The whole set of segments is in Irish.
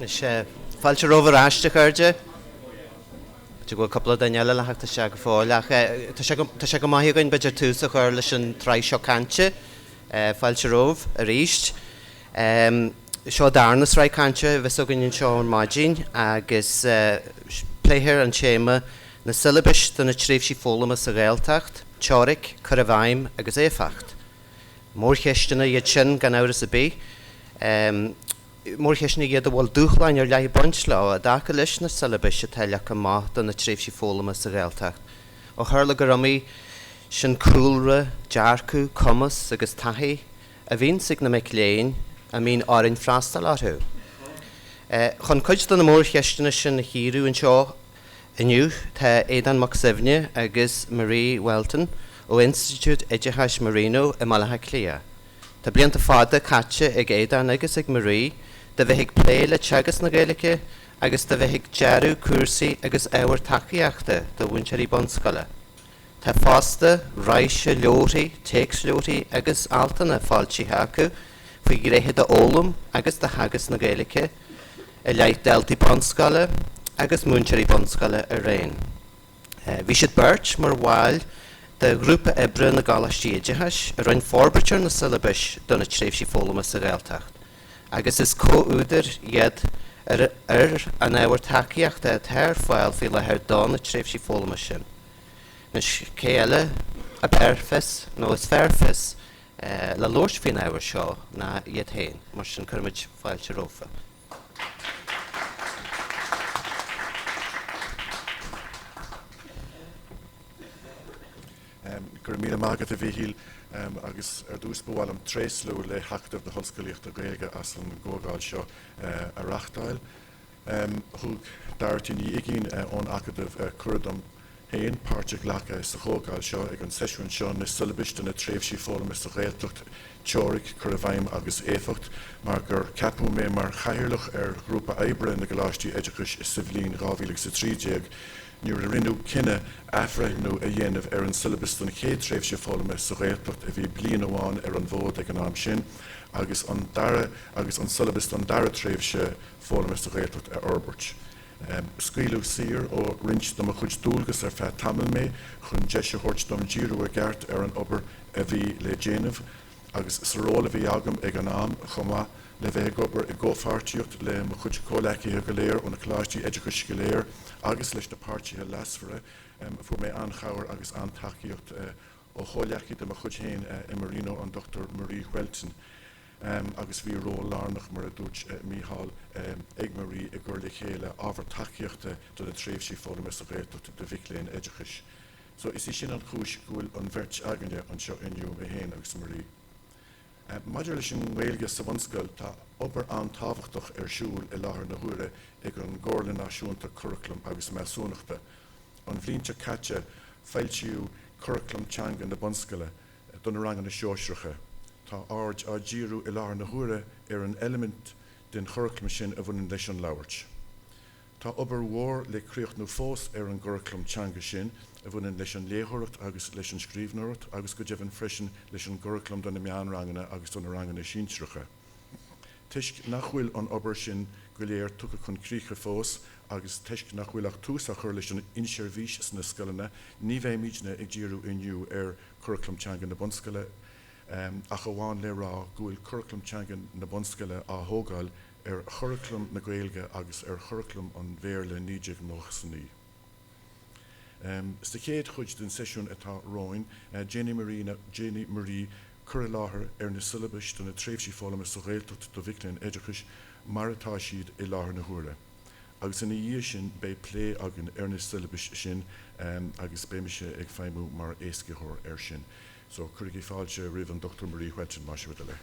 Fáilte rómhar Reáchtálfaidh airde. Tu go coppla dainile leachta se go fáil. Tá se go maithíogainn beidir túsa chuir leis an tráith seo cante. Fáilte rómh a ríist. Seo darnas rá cante bheits agann seo an maidín agus pléithir an téama na Siollabais don na Tréimhsí Foghlama sa Ghaeltacht, Teoiric, Acadaimh agus éagsúla. Mór cheisteanna iad sin gan áras a bí. Mór cheisna iad bhfuil dúchláin ar leith buint le a dacha leis na Siollabais a teileach an maith don na Tréimhsí Foghlama sa Ghaeltacht. Ó tharla go raibh sin cúlra, dearcú, commas agus taithí a bhíonn sig na meic léin a mín áireann freastal orthú. Chun cuid don na mór cheisteanna sin na chiadú an seo iniu tá Aidan Machsivne agus Marie Welton ó Institute Éagsúla Marino I Malacha Clia. Tá blianta fada caite ag Aidan agus ag Marie de bheith ag plé le teagas na Gaeilge agus de bheith ag dearú cuasaí agus ábhar tacaíochta do bhainteoirí bonscoile. Tá fásta, ráise, leotaí, teagsleotaí agus altainna fáiltí acu faoi gréithe de ólam agus de hagas na Gaeilge I leith deltaí bonscoile agus muinteoirí bonscoile a réin. Bhí siad beirt mar bháil de grúpa ebre na Gaeilge a roinn forbartear na Siollabais don na Tréimhsí Foghlama sa Ghaeltacht. Agus is cóúdar iad ar an ábhar tacaíochta a thar fáil fi lethir don na Tréimhsí Foghlama sin. Nus céile a bearfis nó is fearfis le lóis fin ábhar seo na iad hain, mar sin chuirmid fáilte rófa. Gur míle mágad a bhíhíl agus ar dús bháil am tréimhsí le hachtamh na hOllscolaíochta Gaeilge as an ggógáil seo a Reáchtálfaidh. Thug dairtíní igín ón Acadaimh cuireadm hain páirteach lecha sa chógáil seo ag an seisiún seo na Siollabais don na Tréimhsí Foghlama sa Ghaeltacht, Teoiric, Acadaimh agus éagsúla mar gur ceapú mé mar chairlach ar grúpa éabre na Ghaeltacht Éagsúla sa bhliain 2013 nuair a rinneadh cinenne athruithe a dhéanamh ar an Siollabais don chéad Tréimhsí Foghlama sa Ghaeltacht a bhí bliain amháin ar an bhód ag an am sin agus an Siollabais don dara Tréimhsí Foghlama sa Ghaeltacht a Orbert. Scaoileadh sir ó rint do a chuid dúlgus ar feadh tamil mé chun deise thuirt dom díreoidh gceart ar an obair a bhí le déanamh agus sa róla bhí agam ag an am chomá le bheith obair I ggófhartaíocht le mo chuid cólachaíthe go léir ó na Cláistí Éagsúla go léir agus leis na páirtithe lasfara fu mé anchabhar agus antacaíocht ó chólachaí de mo chuid hain I Marino an Dr. Marie Welton. Agus bhí ró lárnach mar a dúirt mícheál ag Marie I ggur le chéile ábhar tacaíochta do na Tréimhsí Foghlama sa Ghaeltacht do bhicléin Éagsúla. So is sin an chúis gúil an bhirt aganne an seo inniu a héin agus Marie. Maidir leis an Gaeilge sa bhunscoil tá obair an tábhachtach ar siúl I láthair na huaire ag an gcomharla náisiúnta curriculum agus measúnachta. An bhlianta caite feiltiú curriculum teanga na bhunscoile don na rangan na seoisreacha. Tá áard a ddíreú I láthair na huaire ar an element den curriculum sin a bhfuin leis an labhairt. Tá obair mhór le críocht nó fós ar an curriculum teanga sin a bhfuin leis an léthireacht agus leis an scríbhneoireacht agus go deimhin freisin leis an curriculum don na meánrangana agus don na ranganna sínsreacha. Tuisc nach bhfuil an obair sin go léir tucha chun críocha fós agus tuisc nach bhfuil ach tús a chur leis an inseirmhís na scoileanna ní bheith míidne ag díreú inniu ar curriculum teanga na bhunscoile a go bháin le rá gúil curriculum teanga na bhunscoile á thógáil ar curriculum na Gaeilge agus ar curriculum an bhéir le 1990. Sta chéad chuid den seisiún atá roin, Jenny Marie cur láthair ar na Siollabais don na Tréimhsí Foghlama sa Ghaeltacht do bhicléin Éagsúla mar atá siad I láthair na huaire. Agus ina dhíth sin bé plé agan ar na Siollabais sin agus bé mise ag feimú mar éascathóir ar sin. So chuirigh fáilte rih an Dr. Marie Welton mar siad le.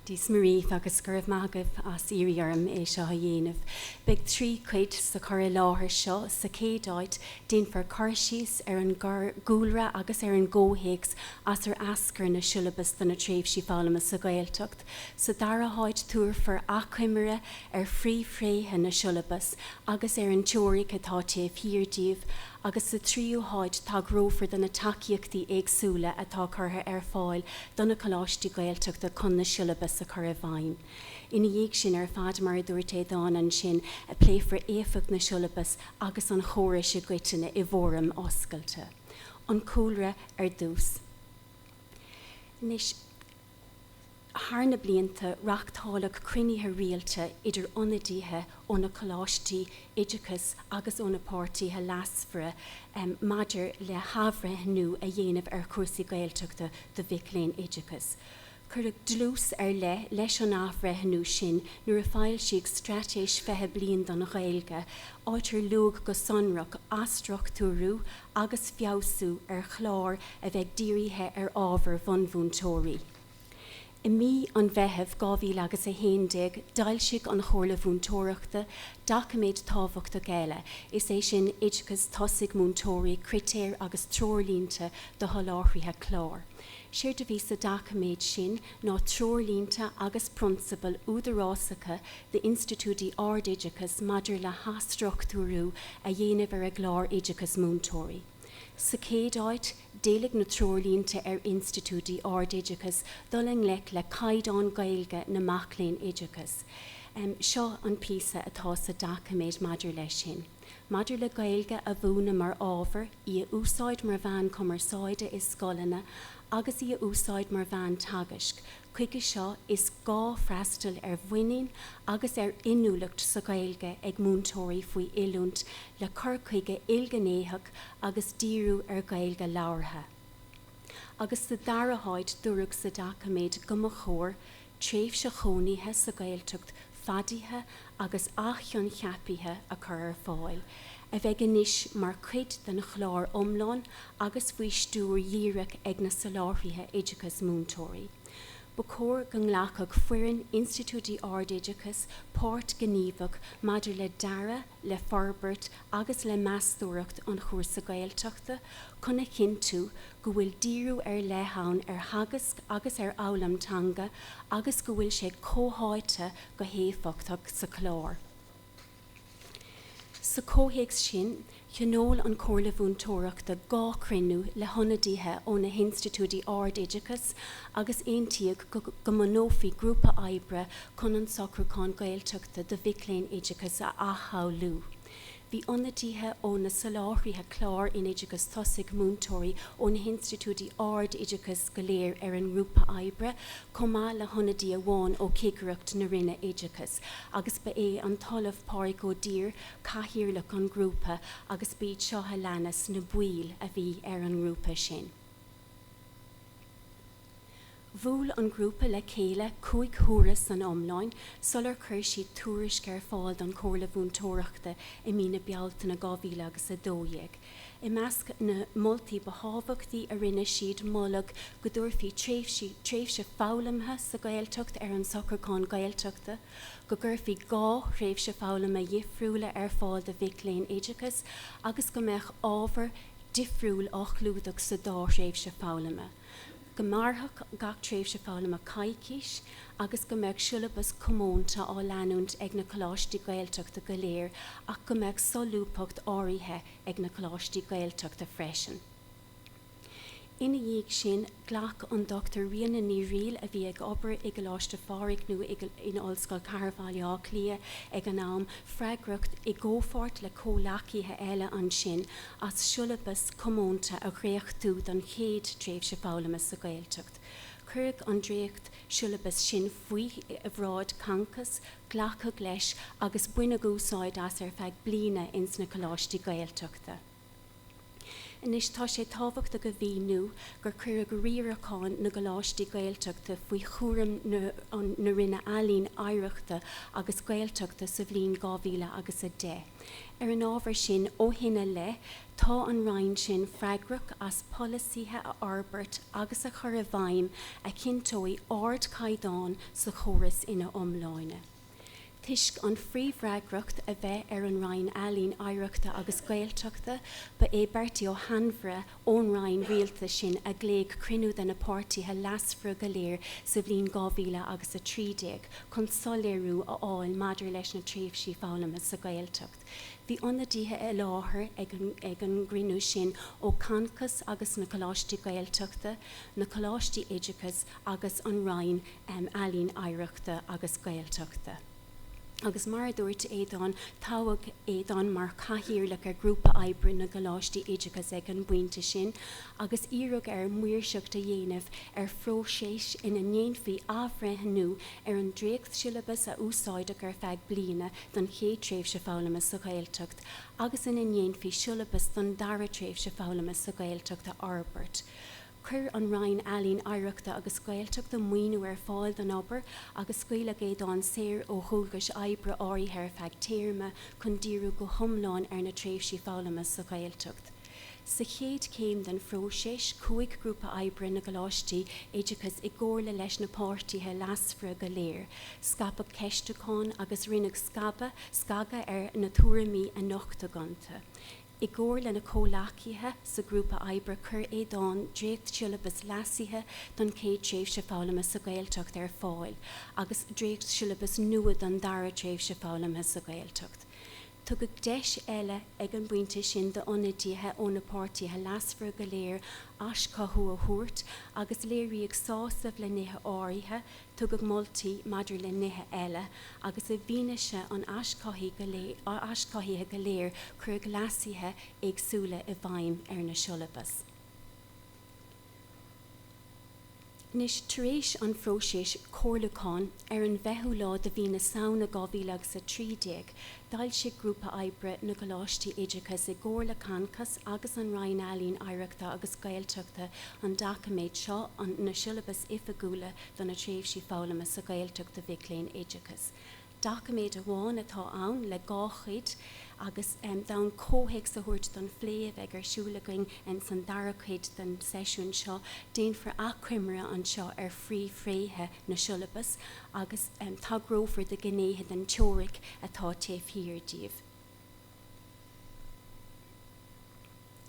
Dís Marie agus guribh mágah as íriarm seo a dhéanamh. Beag trí chuid sa chur láthair seo sa chéad déan for chuirsíos ar an gúlra agus ar an ggóhéigs as ar ascar na Siollabais don na Tréimhsí Foghlama sa Ghaeltacht. So dara háid túr for achimire ar phríomhréithe na Siollabais agus ar an teoiric atá taobh hirdíobh agus sa tríú háid tá grófar don na takeíochtaí éagsúla atá curtha ar fáil donna choláistí Gaeltachta chun na Siollabais a chur a bhain. Ina dhéag sin ar fad mar dúirté dáin an sin a pléifar éifeach na Siollabais agus an chórais a gcuiteanna I bhóram oscailte. An cúlra ar dús. Nis Harna blianta reáchtálfaidh cruiníthe rialta idir ionadaithe óna choláistí éagsúla agus óna páirtíthe lasfra maidir le habhra nó a dhéanamh ar cuasaí Gaeltachta do bhicléin éagsúla. Cuirg dlús ar leis an ábhar nó sin nuair a fáil siag stratéis fethe bliain don Gaeilge áitir luag go sonrach astruchtúrú agus fiabhsú ar chlár a bheith díreaithe ar ábhar vonbhúntóirí. I mí an bheitheh 2011 dail siag an chomhlabhúntóireachta dacaméid tábhacht a Gaeilge is é sin éagsúla tosaigh múntóirí critéir agus trórlínta do sholáthraithe chlár. Séir de bhí sa dacaméid sin ná trórlínta agus principal údarásacha de Institútaí Ard Éagsúla maidir le hastruchtúrú a dhéanamh ar a glár éagsúla múntóirí. Sa chéad déalaigh na trórlínta ar Institútaí Ard Éagsúla dul an le caighdeán Gaeilge na macléin éagsúla. Seo an píosa atá sa dacaméid maidir leis sin. Maidir le Gaeilge a bhúna mar ábhar í a úsáid mar bhean commerceáide is scolanna agus í a úsáid mar bhean tagasc. Chuige seo is gá freastal ar bhaoinín agus ar inúlacht sa Gaeilge ag múntóirí faoi oidhliúint le cur chuige ilgnéithe agus díriú ar Gaeilge labhartha. Agus sa daraháid dúradh sa dacaméid go mo chóir tréimhsí chónaithe sa Gaeltacht fadaithe agus achionn cheapaithe a chur ar fáil. A bheith inis mar chuid den chlár omláin agus faoi stúr díreach ag na soláthraithe éagsúla múntóirí. Ba chóir go nglacadh fuireann Institútaí Ard Éagsúla páirt gníomhach maidir le dara, le farbert agus le meastóireacht an chóirsa Gaeltachta chuna chinú go bhfuil díriú ar leithain ar hagas agus ar álam teanga agus go bhfuil sé cótháite go héifeachtach sa chlár. Sa cóhéigs sin, cheanóil an chomhlabhúntóireachta gá cruinniú le honadaithe ó na Institútaí Ard Éagsúla agus aontaíodh go monófaí grúpa oibre chun an socrúcháin Gaeltachta do bhicléin éagsúla a athabhlú. Bhí ionadaithe ó na soláthraithe chlár in éagsúla tosaigh múntóirí ó na Institútaí Ard Éagsúla go léir ar an grúpa oibre comá le honadaí amháin ó céigeacht na rinne éagsúla agus ba é an talamh páric ó dír caithearlach an grúpa agus bíd seo leannas na buil a bhí ar an grúpa sin. Bhúil an grúpa le chéile cúig thuras an omláin sular chuir siad túris gur fáil don chomhlabhúntóireachta I mína bealta na 2012. I measc na moltaí behabhachtaí a rinne siad mollag go dúirfí tréimhsí foghlamathe sa Gaeltacht ar an socrúcháin Gaeltachta, go gurfí gá tréimhsí foghlama difriúla ar fáil de bhicléin éagsúla agus go mbeadh ábhar difriúil achlúdach sa dá tréimhsí foghlama. Go marthach gach tréimhsí foghlama caiiciis agus go mbeadh Siollabais commónta á leanúint ag na choláistí Gaeltachta go léir ach go mbeadh solúpacht áirithe ag na choláistí Gaeltachta freisin. Ina dhéag sin ghlach an Dr. Rianna ní riil a bhí ag obair ag Ghailoideachais nó in hOllscolaíochta lia ag an am freigracht I ggófort le cólachaithe eile an sin as Siollabais commónta a chréochtú don chéad tréimhsí foghlama sa Gaeltacht. Cuirg an dréocht Siollabais sin faoi a bhráid cancas, ghlachadh leis agus buine gúsáid as ar feadh bliana ins na choláistí Gaeltachta. Inis tá sé tábhacht go bhíú gur chuir go riaracháin na Galáistí Gaeltachta faoi chúram na rinne ealaín áireachta agus Gaeltachta sa bhliain 2010. Ar an ábhar sin ó hinne le, tá an rainn sin freigrach as polisíthe a arbert agus a chur a bhaim a cintóí ard caighdeán sa chóras ina omláine. Tuisc an phríomhreagracht a bheith an Rhain ealaín Oidhreachta agus Ghaeltachta, ba é beartaithe ó Hanbhra ón Rhain rialta sin a gléig crinú den na pártaithe lasfra go léir sa bhliain 2013 agus a 13 chun soléirú a áil maidir leis na tréimhsí Foghlama sa Ghaeltacht. Bhí ionadaithe i láthair ag an grinú sin ó cancas agus na coláistí Ghaeltachta, na coláistí éagsúla agus an Rhain ealaín Oidhreachta agus Ghaeltachta. Agus mar dúirt éadán táhaigh éadán mar caitheoirleach ar grúpa oibre na coláistí éagsúla ag an buinte sin, agus iarraig ar muirseachta dhéanamh ar phróisis ina ndéanfaí ábhreithnú ar an dréacht Siollabais a úsáideach ar feadh bliana don chéad tréimhse Foghlama sa Ghaeltacht, agus ina ndéanfaí Siollabais don dara tréimhse Foghlama sa Ghaeltacht a Arbert. Cur an Rhain ealaín Oidhreachta agus Ghaeltacht do muoinú ar fáil don obair agus scaoileadh éadán saor ó thulgas oibre áirithe ar feadh téarma chun díreadh go hiomlán ar na tréimhsí Foghlama sa Ghaeltacht. Sa chéad céim den phróisis, cuaig grúpa oibre na coláistí éagsúla i gcomhla leis na pártaithe lasfra go léir, scapa ceisteáin agus rinneadh scaga ar na tuairimí a nochta ganta. I gcomhla na comhdhálacha sa grúpa oibre cur éadán dréacht Siollabais lasithe don chéad tréimhse Foghlama sa Ghaeltacht ar fáil, agus dréacht Siollabais nua don dara tréimhse Foghlama sa Ghaeltacht. Tugadh 10 eile ag an buinte sin de ionadaithe ó na pártaithe lasfra go léir as cathú a thuairt, agus léiríodh sásamh le nithe áirithe, tugadh moltaí maidir le nithe eile, agus a bhíneise an ascaithe go léir chuir glasithe éagsúla i bhaim ar na Siollabais. Nis taréis an phróisis comhlaáin ar an bheithú lá de bhí na saona 2013, dail si grúpa oibre na coláistí éagsúla i gcomhla cancas agus an Rhain ealaín Oidhreachta agus Ghaeltachta an dacaméid seo an na Siollabais ifigúla don na tréimhsí Foghlama sa Ghaeltacht a bhicléin éagsúla. Dacaméid amháin atá ann le gáchaid agus dain cóthaigh sa thuairt don phléifidh ar siúlaing san darachaid den seisiún seo déan for achcuimre an seo ar phríomhréithe na Siollabais agus tagrófar de gnéithe den teoiric atá taobhthíordíobh.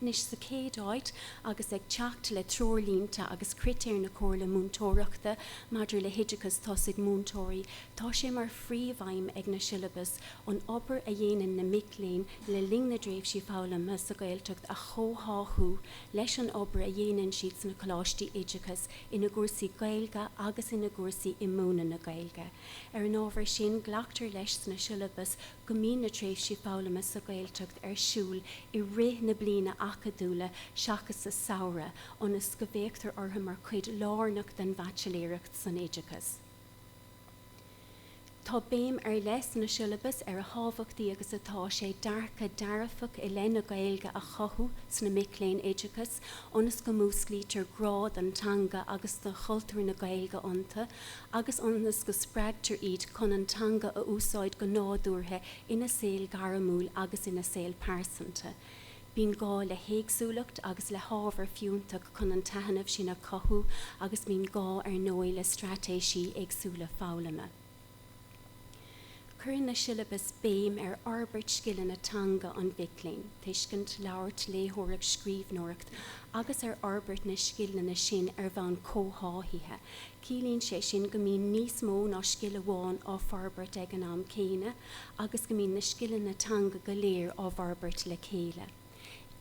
Nis sa chéad agus ag teacht le trórlínta agus critéir na cóirla múntóireachta maidir le hideachas tosaigh múntóirí, tá sé mar phríomhhaim ag na Siollabais an obair a dhéanaan na micléin le ling na tréimhsí Foghlama sa Ghaeltacht a chomhdháthú leis an obair a dhéanaan siad na coláistí éagsúla ina gcúrsaí Gaeilge agus ina gcúrsaí imúna na Gaeilge. Ar an ábhar sin ghlaachtar leis na Siollabais go mbíonn na tréimhsí Foghlama sa Ghaeltacht ar siúl i rith na bliana Acadaimh seachas sa saora ónas go bhéachtar ortha mar chuid lárnach den bhaitiléireacht san éagsúla. Tá béim ar leis na Siollabais ar a thábhachtaí agus atá sé dearcha dearafach i le na Gaeilge a chothú sna micléin éagsúla ónas go músclítear grád an teanga agus do chultúir na Gaeilge ionta, agus ónas go spreagtar iad chun an teanga a úsáid go nádúirthe ina saol garamúil agus ina saol pásanta. Bíonn gá le éagsúlacht agus le ábhar fiúntach chun an taitneamh sin a chothú agus bíonn gá ar ndóigh le stratéisí éagsúla Foghlama. Cur na Siollabais béim ar arbeirt sciile na teanga an bhicléin, tuiscint labhairt léitheoireach scríbhneoireacht, agus ar arbeirt na sciile na sin ar bhean comhdhálaithe. Cílíonn sé sin go mbíonn níos mó ná sciile amháin á farbeirt ag an am céine, agus go mbíonn na sciile na teanga go léir á bharbeirt le chéile.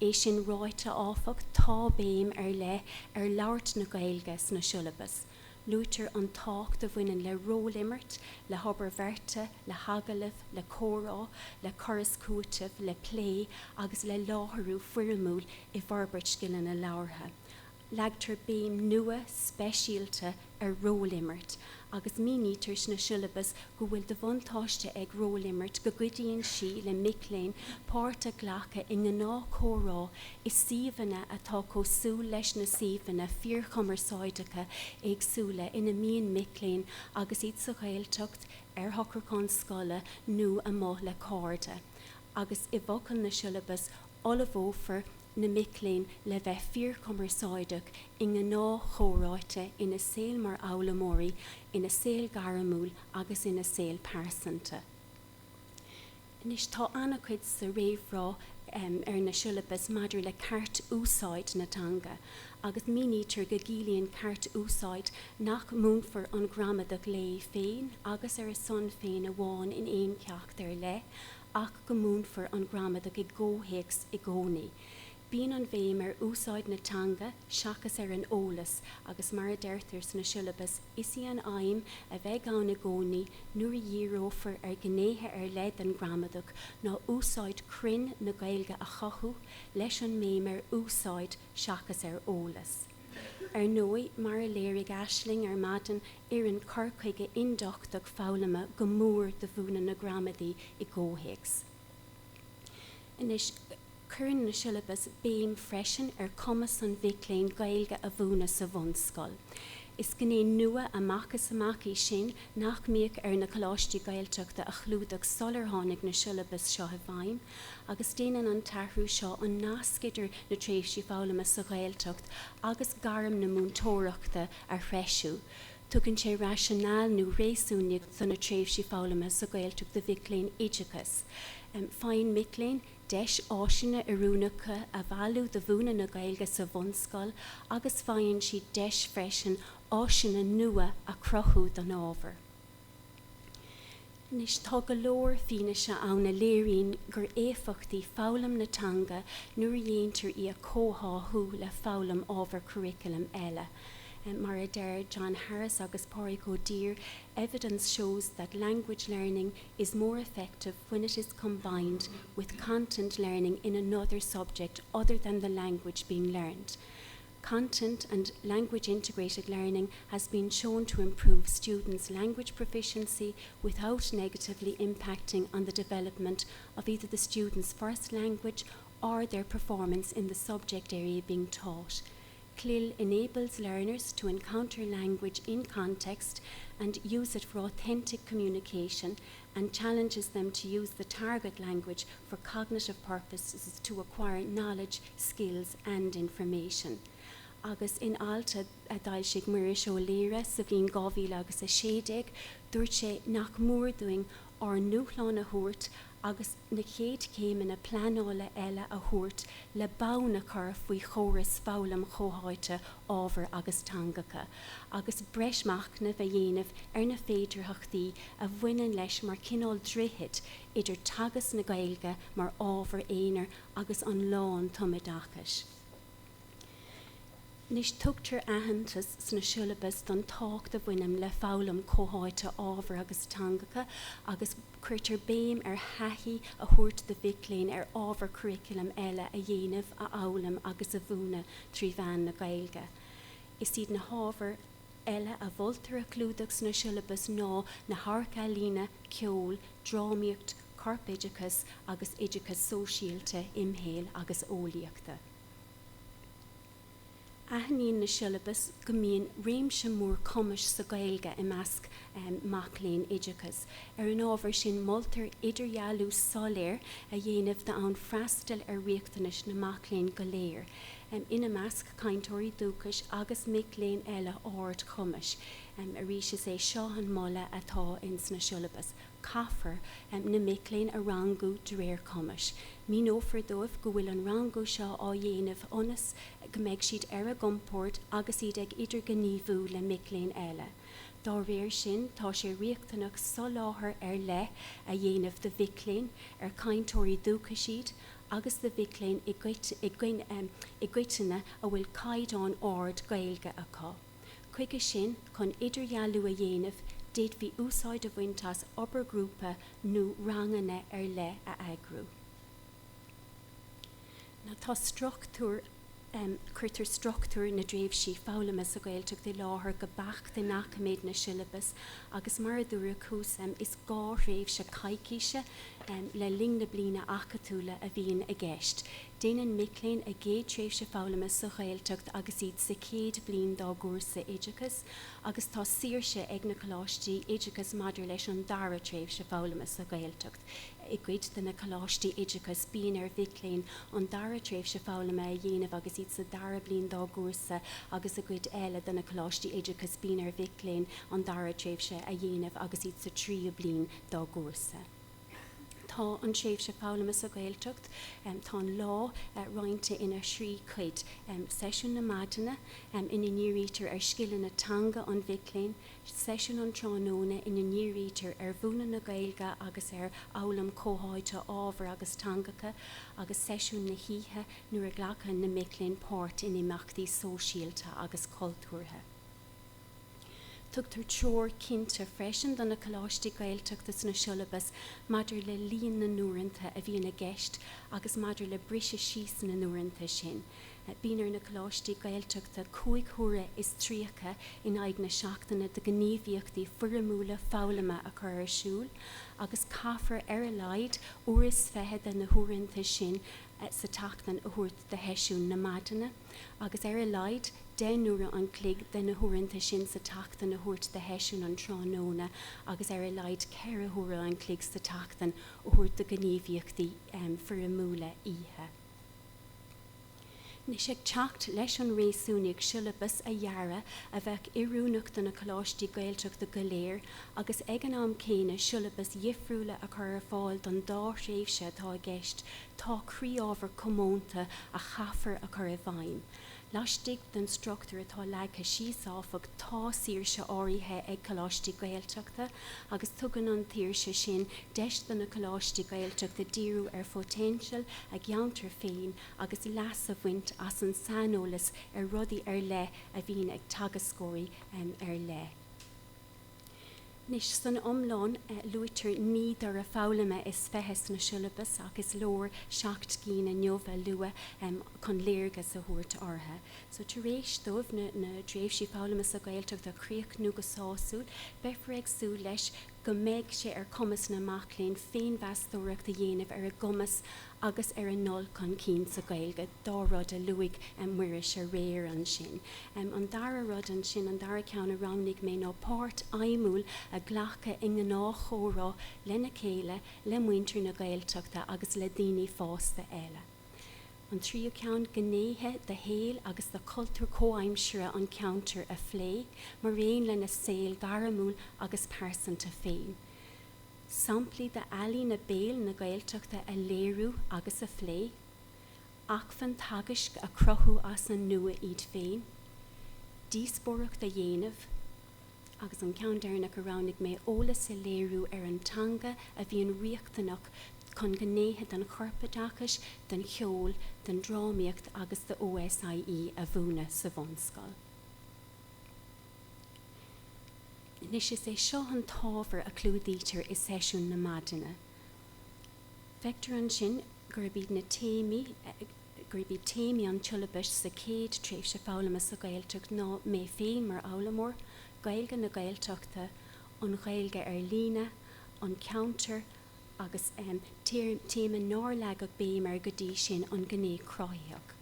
É sin ráite áfach tá béim ar le ar labhairt na Gaeilge na Siollabais. Lútar an tácht a bhaineann le rólimmert, le hobar bheartaithe, le hagalaibh, le córá, le choras cúitimh, le plé agus le látharú fuirimúil I bharbeirt sciile na labhartha. Leagtar béim nua speisialta ar rólimmert, agus mínítar na Siollabais go bhfuil de bhaintáiste ag rólimmert go gcuidaíonn si le micléin páirte ghlacha I ngná córá I síomhanna atá cósúil leis na síomhanna fíorchumarsáideacha éagsúla ina míon micléin agus iad sa Ghaeltacht ar thocracán scoile nó amach le cárda. Agus I bhochan na Siollabais olabhófar na micléin le bheith fíorchumarsáideach I ngná chóráite ina saol mar álamóirí, ina saol garamúil agus ina saol pásanta. Nis tá anna chuid sa réomhrá na Siollabais maidir le ceart úsáid na teanga, agus mínítar go gcílíonn ceart úsáid nach múnfar an gramadach lé féin, agus ar a son féin a bháin in éon ceacht ar le, ach go múnfar an gramadach I ggóhéics I gcónaí. Bíonn an bhéim ar úsáid na teanga, seachas ar an ólas, agus mar a deirtear na Siollabais is í an aim a bheith gan na gcónaí nuair a dhérófar ar gnéithe ar leid an gramadach ná úsáid crin na Gaeilge a chathú leis an méim ar úsáid seachas ar ólas. Ar nói mar a léirigh aisling ar madan ar an corcaige indochtach Foghlama go mór de bhúna na gramadaí I ggóhéics. Inis Curran na Siollabais béim freisin ar commas an bhicléin Gaeilge a bhúna sa bhunscoil. Is gné nua amachchas amachí sin nach míoch ar na coláistí Ghaeltachta a chlúdach solar tháinig na Siollabais seo a bhaim, agus déanaan an tarthú seo an nascidir na tréimhsí Foghlama sa Ghaeltacht agus garam na múntóireachta a hreisiú. Tugann sé raisianál nó réasúnig san na tréimhsí Foghlama sa Ghaeltacht de bhicléin éagsúla. Fáin micléin deis áisina arúnacha a bhálú de bhúna na Gaeilge sa bhunscoil agus fáin si deis freisin áisina nua a crothú don ábhar. Nis tá go leor fine se anna léiríonn gur éfachtaí Foghlama na teanga nuair a dhéantar I a cótháthú le Foghlama ábhar curriculum eile. Mar a deir John Harris agus Pádraig Dír, evidence shows that language learning is more effective when it is combined with content learning in another subject other than the language being learned. Content and language integrated learning has been shown to improve students' language proficiency without negatively impacting on the development of either the students' first language or their performance in the subject area being taught. CLIL enables learners to encounter language in context and use it for authentic communication and challenges them to use the target language for cognitive purposes to acquire knowledge, skills and information. Agus in alta a dailsigh muiris ó léire sa bhíon 2000 agus a 16, dúirt sé nach mór doing ar nuachláin a thuairt agus na chéad céimeanna pleanála eile a thuairt le bána chur faoi chóras Foghlama chomhdháilte ábhar agus teangacha, agus breismeachna bheith dhéanamh ar na féidirthachtaí a bhaineann leis mar cinál droichead idir tagas na Gaeilge mar ábhar éonar agus an lán tomadachais. Nis tugtar ahantas sna Siollabais don tácht a bhainam le Foghlama chomhdháilte ábhar agus teangacha agus cuirtar béim ar haithí a thuairt de bhicléin ar ábhar curriculum eile a dhéanamh a álam agus a bhúna trí bhean na Gaeilge. Is iad na hábhar eile a bhultar a clúdachs na Siollabais ná na harcáilíne, ceol, drámaíocht, corp éideachas agus éideachas sóisialta, imhéal agus eolaíochta. Aithníonn na Siollabais go mbíonn réimse mór cumas sa Gaeilge I measc macléin éideachas ar an ábhar sin moltar idirhealú soléir a dhéanamh de an freastal ar riachtanis na macléin go léir. Ina measc caintóirí dúchais agus micléin eile áard cumas. A ríise é seo an molla atá ins na Siollabais. Caafar na micléin a rangú de réir cumas. Mí nófar dóibh go bhfuil an rangú seo á dhéanamh ionas go mbeidh siad ar a gompórt agus iad ag idir gníomhú le micléin eile. Dá réir sin tá sé riachtanach soláthair ar le a dhéanamh de bhicléin ar caintóirí dúchais siad agus de bhicléin I gcuiteanna a bhfuil caighdeán áard Gaeilge acu. Chuige sin chun idirhealú a dhéanamh déad bhí úsáid a bhainteas obair grúpa nó ranganna ar le a agrú. Na tá struchtúr chuirtar struchtúr na dréimhsí Foghlama sa Gaeltacht I láthair go bach de nachméid na Siollabais agus mar dúra cús is gá réimh se caiiciise le ling na blina acatúla a bhíon a gceist. Déanann micléin a géad tréimhse Foghlama sa Gaeltacht agus iad sa chéad blin dá gúrsa éideachas agus tá saoirse ag na coláistí éideachas maidir leis an dara tréimhse Foghlama sa Gaeltacht. I gcuid de na coláistí éideachas bíonn ar bhicléin an dara tréimhse Foghlama a dhéanamh agus iad sa dara blin dá gúrsa agus a gcuid eile de na coláistí éideachas bíonn ar bhicléin an dara tréimhse a dhéanamh agus iad sa tríú blin dá gúrsa. Tá Tá an tréimhsí Foghlama sa Ghaeltacht, tá lá roinnte ina srí chuid sesiún na maideanna ina níorítar ar scileann na teanga an bhicléin, sesiún an tránóna ina níorítar ar bhúna na Gaeilge agus ar álam comhdháilte ábhar agus teangacha, agus sesiún na híthe nuair a ghlacha na micléin páirt in imeachtaí sóisialta agus cultúrtha. Tugtar treoir cinnte freisin don na coláistí Gaeltachtas na Siollabais, maidir le líon na nuairantha a bhí na gceist agus maidir le brise síos na nuairantha sin. Bínar na coláistí Gaeltachta cúig thura is tríocha in aig na seachtainna de gníomhaíochtaí furamúla Foghlama a chur ar siúl, agus caithfar ar a laid uair feithe de na thuairantha sin sa tachtain a thuairt de heisiún na maideanna, agus ar a laid 10 nuaire an clig de na thuairantha sin sa tachtain a thuairt de heisiún an tránóna, agus ar a laid 4 thura an clig sa tachtain a thuairt de gníomhaíochtaí furamúla ihe. Nis ag teacht leis an réasúnig Siollabais a dheara a bheith iarúnach na coláistí Gaeltachta go léir, agus ag an am céine Siollabais dhifriúla a chur ar fáil don dá réimse tá gceist, tá críábhar commónta a chafar a chur a bhaim. Laistigh den struchtúr atá leagtha síosáfach tá saoirse áirithe ag coláistí Gaeltachta, agus tugann an tíirse sin deis na coláistí Gaeltachta díreú ar fótéinseal a gceantar féin agus leas a bhaint as an sanolas ar rudaí ar le a bhín ag tagascóirí ar le. Nis san omláin luitar níd ar a Foghlama is feithes na Siollabais agus leor 7 cín a neomha lua chun léirge sa thuairt ortha. So tar éis dómh na tréimhsí Foghlama sa Gaeltacht a chríoch nó go sáasúil, befar éagsúla leis go méid sé ar cumas na macléin féin bheastóireacht a dhéanamh ar a gumas agus ar an nol chun cín sa Gaeilge, dárad a luigh muiris a réir an sin. An dara rud an sin, an dara ceann a ramnig mé ná páirt aimúil a ghlacha in na náchórá lena céile le muintir na Gaeltachta agus le daoine fásta eile. An tríú ceann gnéithe de héal agus de cultúr comhaimsire an ceantar a phlé, mar réon lena saoil garamúil agus persanta féin. Samplaí de ealaí na béal na Gaeltachta a léirú agus a phlé, achfan tagas a crothú as an nua iad féin, díospóireacht a dhéanamh, agus an ceann dearnach a ránnig mé ólas a léirú ar an teanga a bhíon riachtanach chun gnéithe den chorpadachas, den cheol, den drámaíocht agus de OSIE a bhúna sa bhonscoil. Nis is é seo an tábhar a clúdítear is sesiún na maideanna. Vector an sin gur bíad na téimi, gur bíad téimi an Siollabais sa chéad tréimhsí Foghlama sa Gaeltacht ná mé féin mar álamór, Gaeilge na Gaeltachta, an Gaeilge ar lína, an ceantar agus téime náirleagach béimar go dtí sin an gné crothaíoch.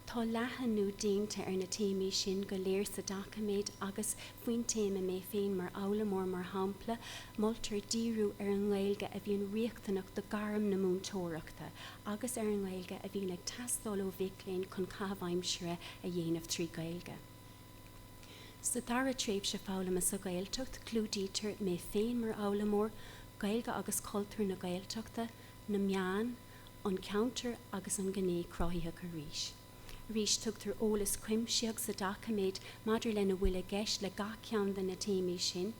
Tá leathan nó déanta ar na téimi sin go léir sa dachaméid agus faoin téime mé féin mar álamór mar hampla, moltar díreú ar an Gaeilge a bhíon riachtanach do garam na múntóireachta, agus ar an Gaeilge a bhíon ag teastáil ó bhicléin chun cabhaimsire a dhéanamh trí Gaeilge. Sa dara tréimhsí Foghlama sa Gaeltacht clúdítear mé féin mar álamór, Gaeilge agus cultúr na Gaeltachta, na meán, an ceantar agus an gné crothaíoch a ríis. Rís tugtar ólas cuimseach sa dachaméid maidir lena bhfuil a gceist le gach ceann de na téimi sin,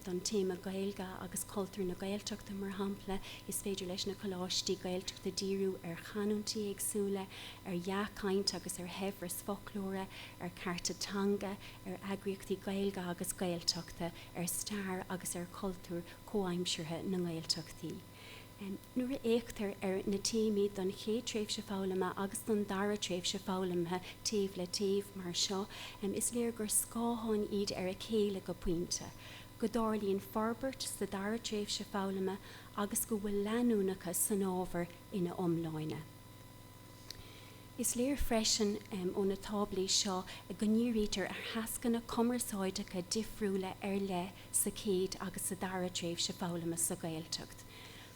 don téima Gaeilge agus cultúr na Gaeltachta mar hampla is féidir leis na coláistí Gaeltachta díreú ar chanúntaí éagsúla, ar dheacaint agus ar hebhras folklóra, ar carta teanga, ar eagraíochtaí Gaeilge agus Gaeltachta, ar stair agus ar cultúr comhaimsirthe na Gaeltachtaí. Nuair a éachtar ar na téimi don chéad tréimhsí Foghlama agus don dara tréimhsí Foghlama taobh le taobh mar seo, is léir gur scáthán iad ar a chéile go puinte. Go dárlíonn forbairt sa dara tréimhsí Foghlama agus go bhfuil leanúnacha san ábhar ina omláine. Is léir freisin ó na táblaí seo a go níorítar ar hascanna commerceáideacha difriúla ar le sa chéad agus sa dara tréimhsí Foghlama sa Gaeltacht.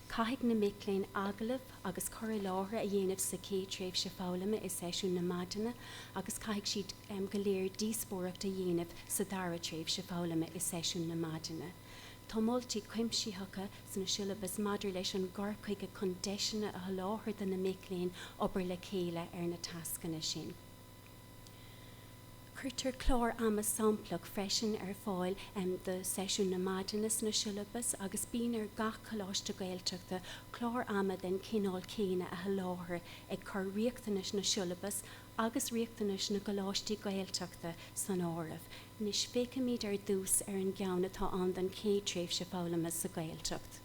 Caithfidh na micléin Acadaimh agus chur láthair a dhéanamh sa chéad tréimhsí Foghlama is sesiún na maideanna, agus caithfidh siad go léir díospóireacht a dhéanamh sa dara tréimhsí Foghlama is sesiún na maideanna. Tá moltúltaí cuimsíthacha san Siollabais maidir leis an gcur chuige chun deisina a láthir den na micléin obair le chéile na tascanna sin. Curtar chlár ama samplach freisin fáil de sesiún na maidinas na Siollabais agus bíonar gach choláiste Gaeltachta chlár ama den cinál céine a láthir ag chur riachtanas na Siollabais agus riachtanas na goláistí Gaeltachta san áireamh. Nis féice míad dús an gceann atá an den chéad tréimhse Foghlama sa Gaeltacht.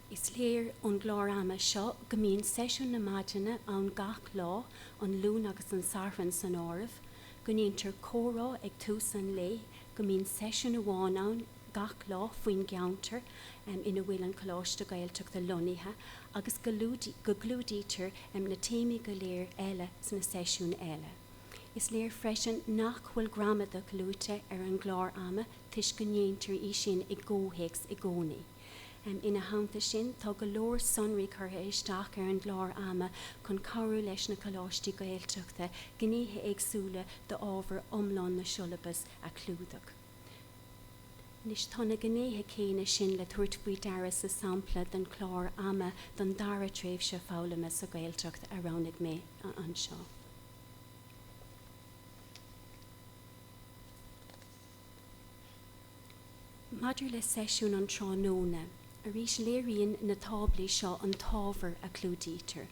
Is léir an glár ama seo go mbíonn sesiún na maidine an gach lá an lún agus an sarfan san áireamh, go ndéantar córá ag tús an lé, go mbíonn sesiún amháin ann gach lá faoin gceantar ina bhfuil an choláiste Gaeltachta loníthe, agus go glúdítear na téimi go léir eile san na sesiún eile. Is léir freisin nach bhfuil gramada glúte an glár ama tuis go ndéantar í sin i ggóthés i gcónaí. Ina háanta sin tá go leor sonraí curtha isteach an glár ama chun cabhrú leis na choláistí Gaeltachta gnéithe éagsúla de ábhar iomlán na Siollabais a clúdach. Nis tá na gnéithe céine sin le tuairtfuoi dara sa sampla den chlár ama don dara tréimhse Foghlama sa Gaeltacht a ránnig mé an seo. Maidir le sesiún an tránóna, a rís léiríonn na táblaí seo an tábhar a clúdítear.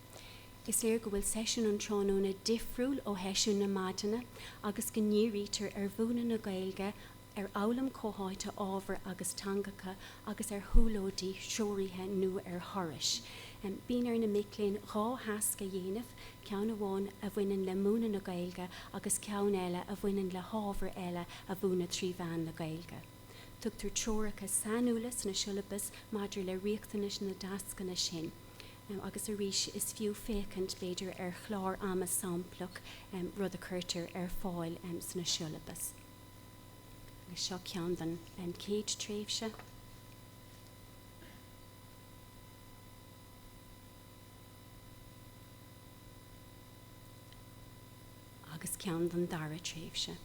Is léir go bhfuil sesiún an tránóna difriúil ó heisiún na maidine agus go ndírítear bhúna na Gaeilge álam cótháite ábhar agus teangacha agus thuúlóidí seoirithe nó thorais. Bíonar na micléin rá heasca dhéanamh, ceann amháin a bhaineann le múna na Gaeilge agus ceann eile a bhaineann le hábhar eile a bhúna tríomhán na Gaeilge. Tugtar teoracha sanúlas na Siollabais maidir le riachtanas na dascanna sin. Agus a rís is fiú fécant beidir chlár ama samplach rud a chuirtear fáil san na Siollabais. Agus seo ceann den chéad tréimhse. Agus ceann den dara tréimhse.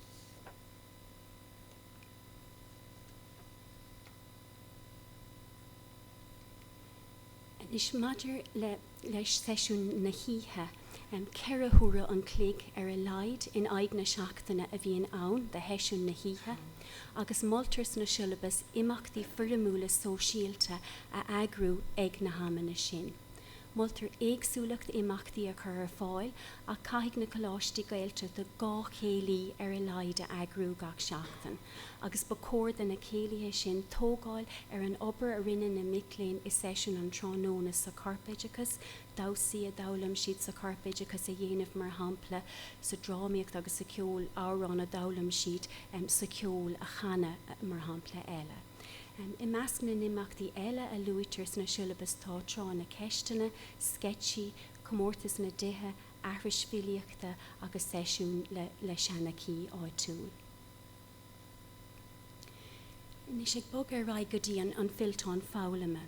Is maidir leis sesiún na híthe ceithre thúra an clíg a laid in aig na seachtaine a bhíonn ann de heisiún na híthe, agus moltas na Siollabais imeachtaí furamúla sóisialta a agrú ag na hamanna sin. Moltar éagsúlacht imeachtaí a chur fáil a caiigh na choláistí Gaeltachta gá chéalaí laid a agrú gach seachtain, agus ba cóir na chéalaithe sin tógáil an obair a rinne na micléin is sesiún an tránóna sa Carpéidechas, dásaí a dálam siad sa Carpéidechas a dhéanamh mar hampla sa drámaíocht agus sa ceol árán a dálam siad sa ceol a chana mar hampla eile. I measc na nimachtaí eile a luaitear na Siollabais tá trá na ceisteanna, sketchy, comórtas na dithe, ahraisfiliachta agus sesiún le seannaí áitiúil. Nis ag bog rá go dtí an filtán Foghlama.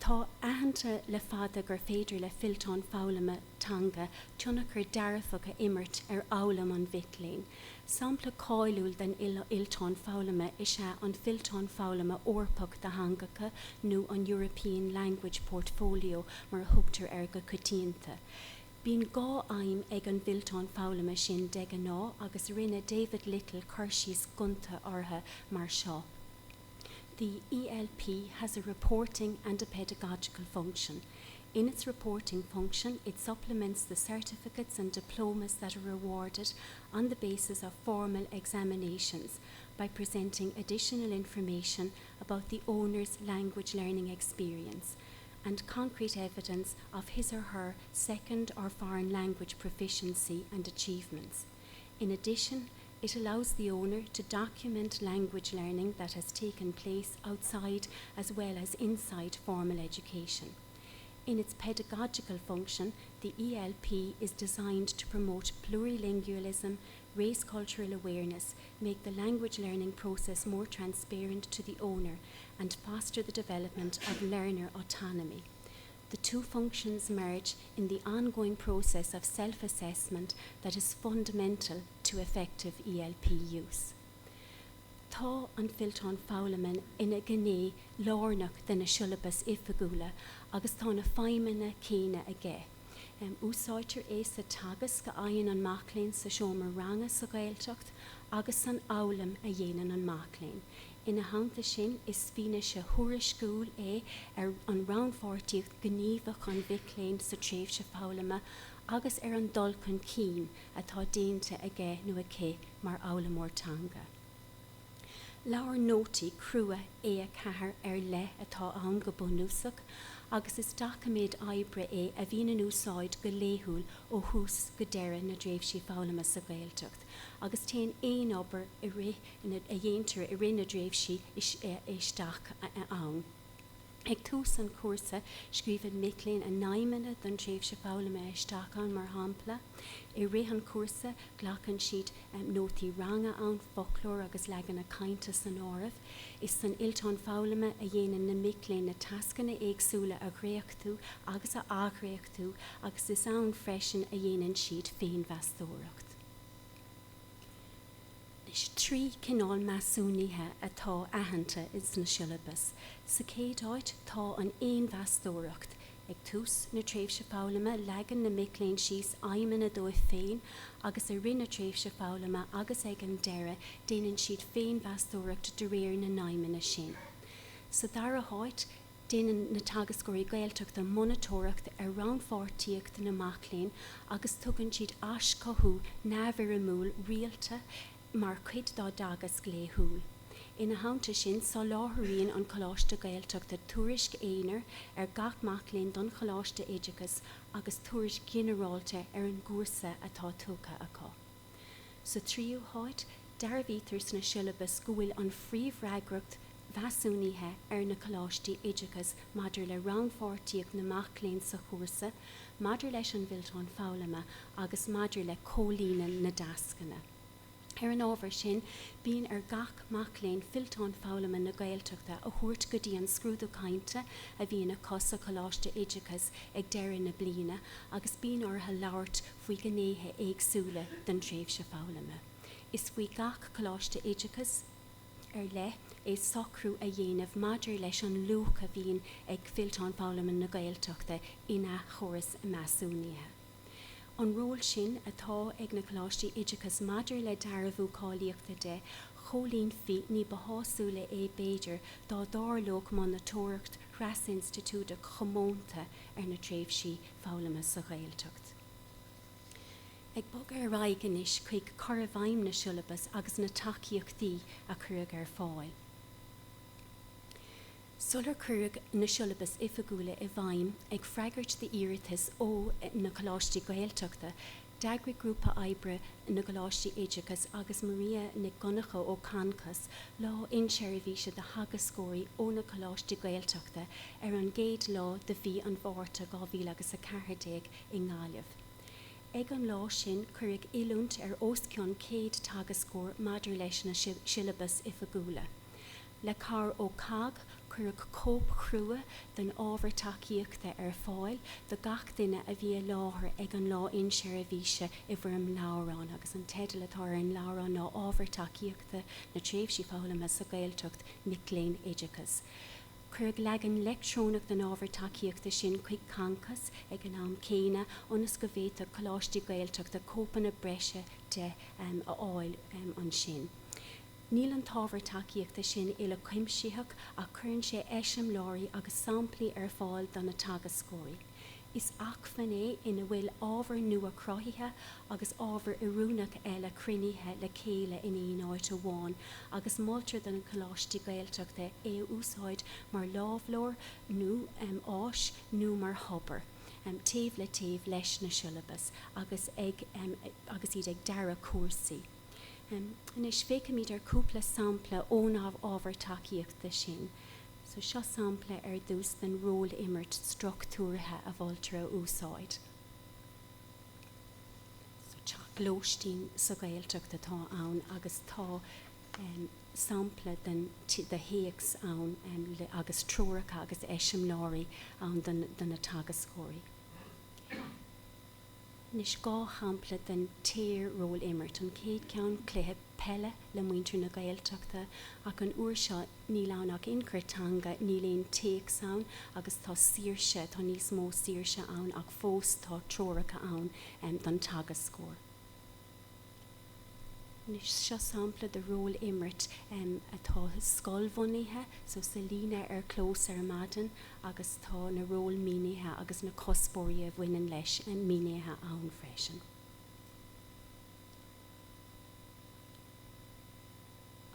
Tá aitheanta le fada gur féidir le filtán Foghlama teanga teannach gur dearfacha imirt álam an bhicléin. Sampla cáilúil den iltán Foghlama is se an filtán Foghlama orpach de hangacha nó an European Language Portfolio mar thugtar go coitianta. Bíonn gá aim ag an filtán Foghlama sin de ná agus rinne David Little chuirsís gunta ortha mar seo. The ELP has a reporting and a pedagogical function. In its reporting function, it supplements the certificates and diplomas that are awarded on the basis of formal examinations by presenting additional information about the owner's language learning experience and concrete evidence of his or her second or foreign language proficiency and achievements. In addition, it allows the owner to document language learning that has taken place outside as well as inside formal education. In its pedagogical function, the ELP is designed to promote plurilingualism, raise cultural awareness, make the language learning process more transparent to the owner, and foster the development of learner autonomy. The two functions merge in the ongoing process of self-assessment that is fundamental to effective ELP use. Tá an Philtán Foghlama ina gné lárnach den na Siollabais ifigúla agus tá na feimine céine aige. Úsáitir é sa tagas go aon an macléin sa seomar ranga sa Ghaeltacht agus an álam a dhéanaan an macléin. Ina hananta sin is fine se thuairisciúil é an rannpháirtíocht gníomhach an bhicléin sa Tréimhsí Foghlama agus an dulcan cín atá déanta aige nua cé mar álamór teanga. Leabhar nótaí crua é a cethir le atá an go bunúsach agus is dacha oibre é a bhíon an úsáid go léithúil ó thús go deireadh na Tréimhsí Foghlama sa Ghaeltacht. Agus téann éon obair a dhéantar i rith na Tréimhsí isteach ann. Ag tús an cuasa scríbhad Micheline a naimine don Tréimhsí Foghlama isteach an mar hampla. I rith an cuasa ghlachann siad nótaí ranga an folklór agus legan a cainte san áireamh. Is san Philtán Foghlama a dhéanaan na Micheline na tascanna éagsúla a Reáchtú agus a ághréachtú agus is ann freisin a dhéanaan siad féin bheastóireacht. Is trí cinál measúnaithe atá aitheanta is na Siollabais. Sa chéad áit tá an éon bheastóireacht. Ag tús na Tréimhsí Foghlama legan na Micheline síos aimime dóibh féin agus a rith na Tréimhsí Foghlama agus ag an deireadh déanann siad féin bheastóireacht de réir na naimine sin. Sa dara háit déanann na tagascóirí Gaeltacht an monitóireacht ar rannpháirtíocht na macléin agus tugann siad as cothú námhar múl rialta mar cuid dá dagas gléithúil. Ina hananta sin sa láthaíonn an choláiste Gaeltacht a tuairisc éonar ar gach macléin don choláiste éideachas agus tuairisc ginearálta ar an gúrsa atá tócha acu. Sa tríú háit, dearbhítear na Siollabais go bhfuil an phríomhreagracht bheasúnaithe ar na choláiste éideachas maidir le rannpháirtíocht na macléin sa chósa, maidir leis an Philtán Foghlama agus maidir le cólíneann na dascanna. Ar an ábhar sin, bíonn ar gach macléin Philtán Foghlama na Gaeltachta a thuairt go dtí an scrúdú cainte a bhíonna cosa choláiste éideachas ag deireadh na bliana agus bíonn ortha labhairt faoi gnéithe éagsúla den Tréimhsí Foghlama. Is faoi gach choláiste éideachas ar le é socrú a dhéanamh maidir leis an luach a bhíonn ag Philtán Foghlama na Gaeltachta ina chóras measúnaithe. An ról sin atá ag na choláiste éideachas maidir le Deireadh Fómhair de cholín fi ní beháúla é béidir dá dárlóg man na tóireacht Chreas Institúte chomónta ar na Tréimhsí Foghlama sa Ghaeltacht. Ag bog ar raigenis chuig carabhaim na Siollabais agus na tacaíochtaí a chuig ar fáil. Sular chuig na Siollabais ifigúla I bhaim ag freigart de iiritas ó na choláiste Gaeltachta, dagri grúpa oibre na choláiste éideachas agus Maria na Gunnacha ó Cancas lá inseirmhíse de hagascóirí ó na choláiste Gaeltachta ar an géad lá de bhí an bhárta 2014 I nGailge. Ag an lá sin chuig oidíúint ar oscionn chéad tagascóir maidir leis na Siollabais ifigúla. Le car ó cag chuig cóp chrua den ábhar tacaíochta ar fáil de gach duine a bhí láthair ag an lá inseirmhíse I bhfuaim lárán agus an teideal atá an lárán ná ábhar tacaíochta na Tréimhsí Foghlama sa Gaeltacht Micheline éideachas. Chuig legan lectrónach den ábhar tacaíochta sin chuig Cancas ag an am céine onas go bhféadfadh choláiste Gaeltachta cópanna breise de a áil an sin. Níl an tábhar tacaíochta sin le cuimsítheach a chuann sé eisimláirí agus samplaí ar fáil don na tagascóirí. Is ach fan é ina bhfuil ábhar nua crothaithe agus ábhar iúnach eile cruinnithe le céile in éon áit amháin agus moltar den choláiste Gaeltachta é úsáid mar lábhlór nó áis nó mar hobar. Taobh le taobh leis na Siollabais agus iad ag deireadh cuasaí. And is féice míad ar cúpla sampla ón ábhar tacaíochta sin. So seo sampla ar dús den ról imirt struchtúrathe a bhfuiltar úsáid. So teach glóistín sa Gaeltacht atá ann agus tá sampla den de héags ann agus tróracha agus eisimláirí ann den na tagascóirí. Nis gá hampla den téir ról immert an céad ceann cluiche pelle le muintir na Gaeltachta ac an uair seo ní lánach incur teanga ní léon téag saon agus tá síorse tá níos mó síorse ann ach fós tá tróracha ann don tagas scór. Nis seo sampla de ról immert atá scoilbhunaithe so sa líne clós maidin agus tá na ról mínithe agus na cospóirí a bhainean leis mínithe ann freisin.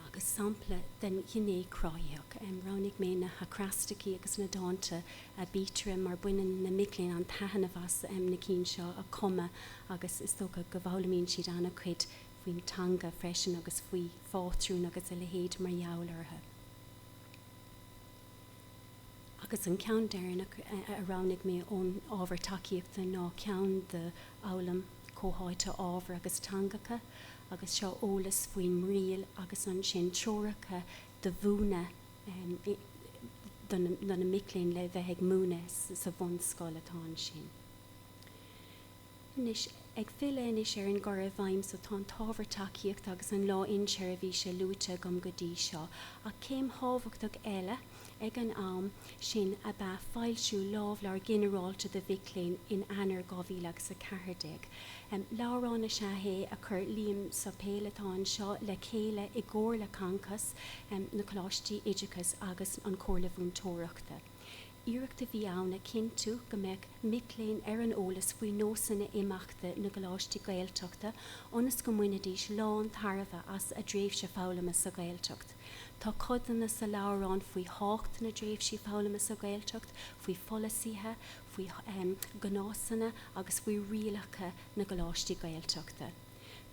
Agus sampla den gné croíoch ránig mé na hacrastaí agus na dáanta a bítre mar buinean na miléin an tahanana bhas na cín seo a cuma agus is tócha go bhlamíonn siad anna chuid faoin teanga freisin agus faoi fátrún agus a le héad mar jaablartha. Agus an ceann déirnach a ránig mé ón ábhar takeíochta ná ceann de álam cóháite ábhar agus teangacha agus seo ólas faoin mrial agus an sin tróracha de bhúna don na miléin le bheith ag múna sa bhun scoiletáin sin. Nis ag filenis an gora bhaim so tá tábhar takeíocht agus an lá inseir a bhí sé lúte gom go dtí seo a céim hábhachtach eile ag an am sin a bheith fáilsiú lábhlear generáilte de bhicléin in anar 2014. Láránna se hé a chur líam sa péalatáin seo le chéile i ggóir le cancas na chláistí éagsúla agus an chomhlabhún tóireachta. Iireachta bhí anna cinú go mbeadh miléin an ólas faoi nósanna imeachta na gláistí Gaeltachta ónas go muinedís lán tarbha as a dréimhse Foghlama sa Gaeltacht. Tá codanna sa lárán faoi hácht na dréimhsí Foghlama sa Gaeltacht, faoi folasíthe, faoi gnásanna agus faoi rialacha na gláistí Gaeltachta.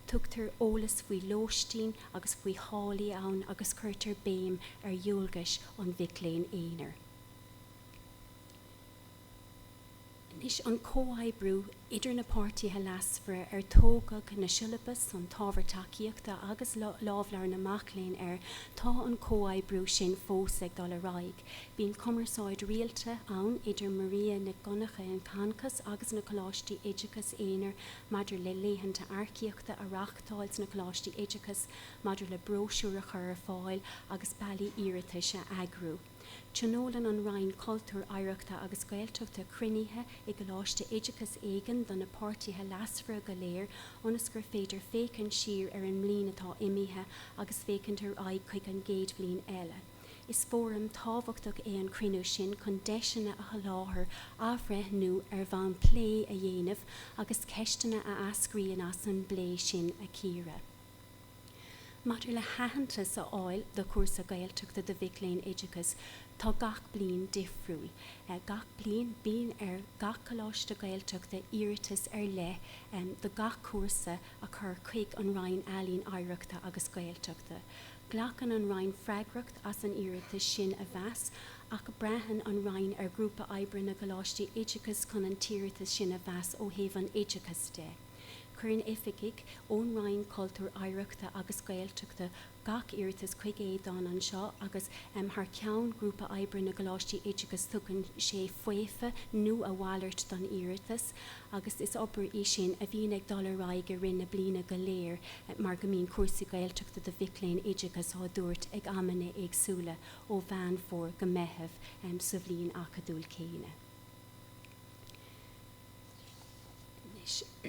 Tugtar ólas faoi lóistín agus faoi hálaí ann agus chuirtar béim dheolgais an bhicléin éonar. Nis an cóhaibbrú idir na pártaithe lasfra tógach na Siollabais an tábhar takeíochta agus lábhlear na macléin tá an cóhaibbrú sin fós ag dul raig. Bhín cumarsáid rialta ann idir Maria na Gonacha an Cancas agus na chláistí éagsúla éonar maidir le léhananta arciíochta a Reáchtálfaidh na chláistí éagsúla maidir le bróisiúr a chur fáil agus bailí iarrata se agrú. Trólan an Rhein cultúr aireachta agus Gaeltachta cruinithe i gláiste éagsúla éigean don na pártaithe lasfra go léir ónas gur féidir fécinn siar an mlín atá imithe agus fécintar aig chuig an géad bhliain eile. Is fóram tábhachtach an cruinú sin chun deisina a láthair ábhreithnú bhain plé a dhéanamh agus ceisteanna a ascríonn as an blé sin a círe. Maidir le hahananta sa áil do cuasa Gaeltachta de bhicléin éagsúla tá gach bliain difriúil. Gach bliain bíonn gach choláiste Gaeltachta iarratas le do gach cuasa a chur chuig an Rhein ealaín aireachta agus Gaeltachta. Ghlachan an Rhein freigracht as an iarratas sin a bheas ach breathan an Rhein grúpa oibre na gláistí éagsúla chun an tíreatas sin a bheas ó thaobh éagsúla de. Cuireann oifigiigh ón Rhein cultúr aireachta agus Gaeltachta gach iarratas chuig éadán an seo agus thar ceann grúpa oibre na gláistí éagsúla tugann sé foife nó a bhhailart don iarratas agus is obair í sin a bhíonn ag dul raig a rinne bliana go léir mar go mbíonn cuasaí Gaeltachta de bhicléin éagsúla dúirt ag amana éagsúla ó bhean fór go meitheamh sa bhliain Acadaimh céine.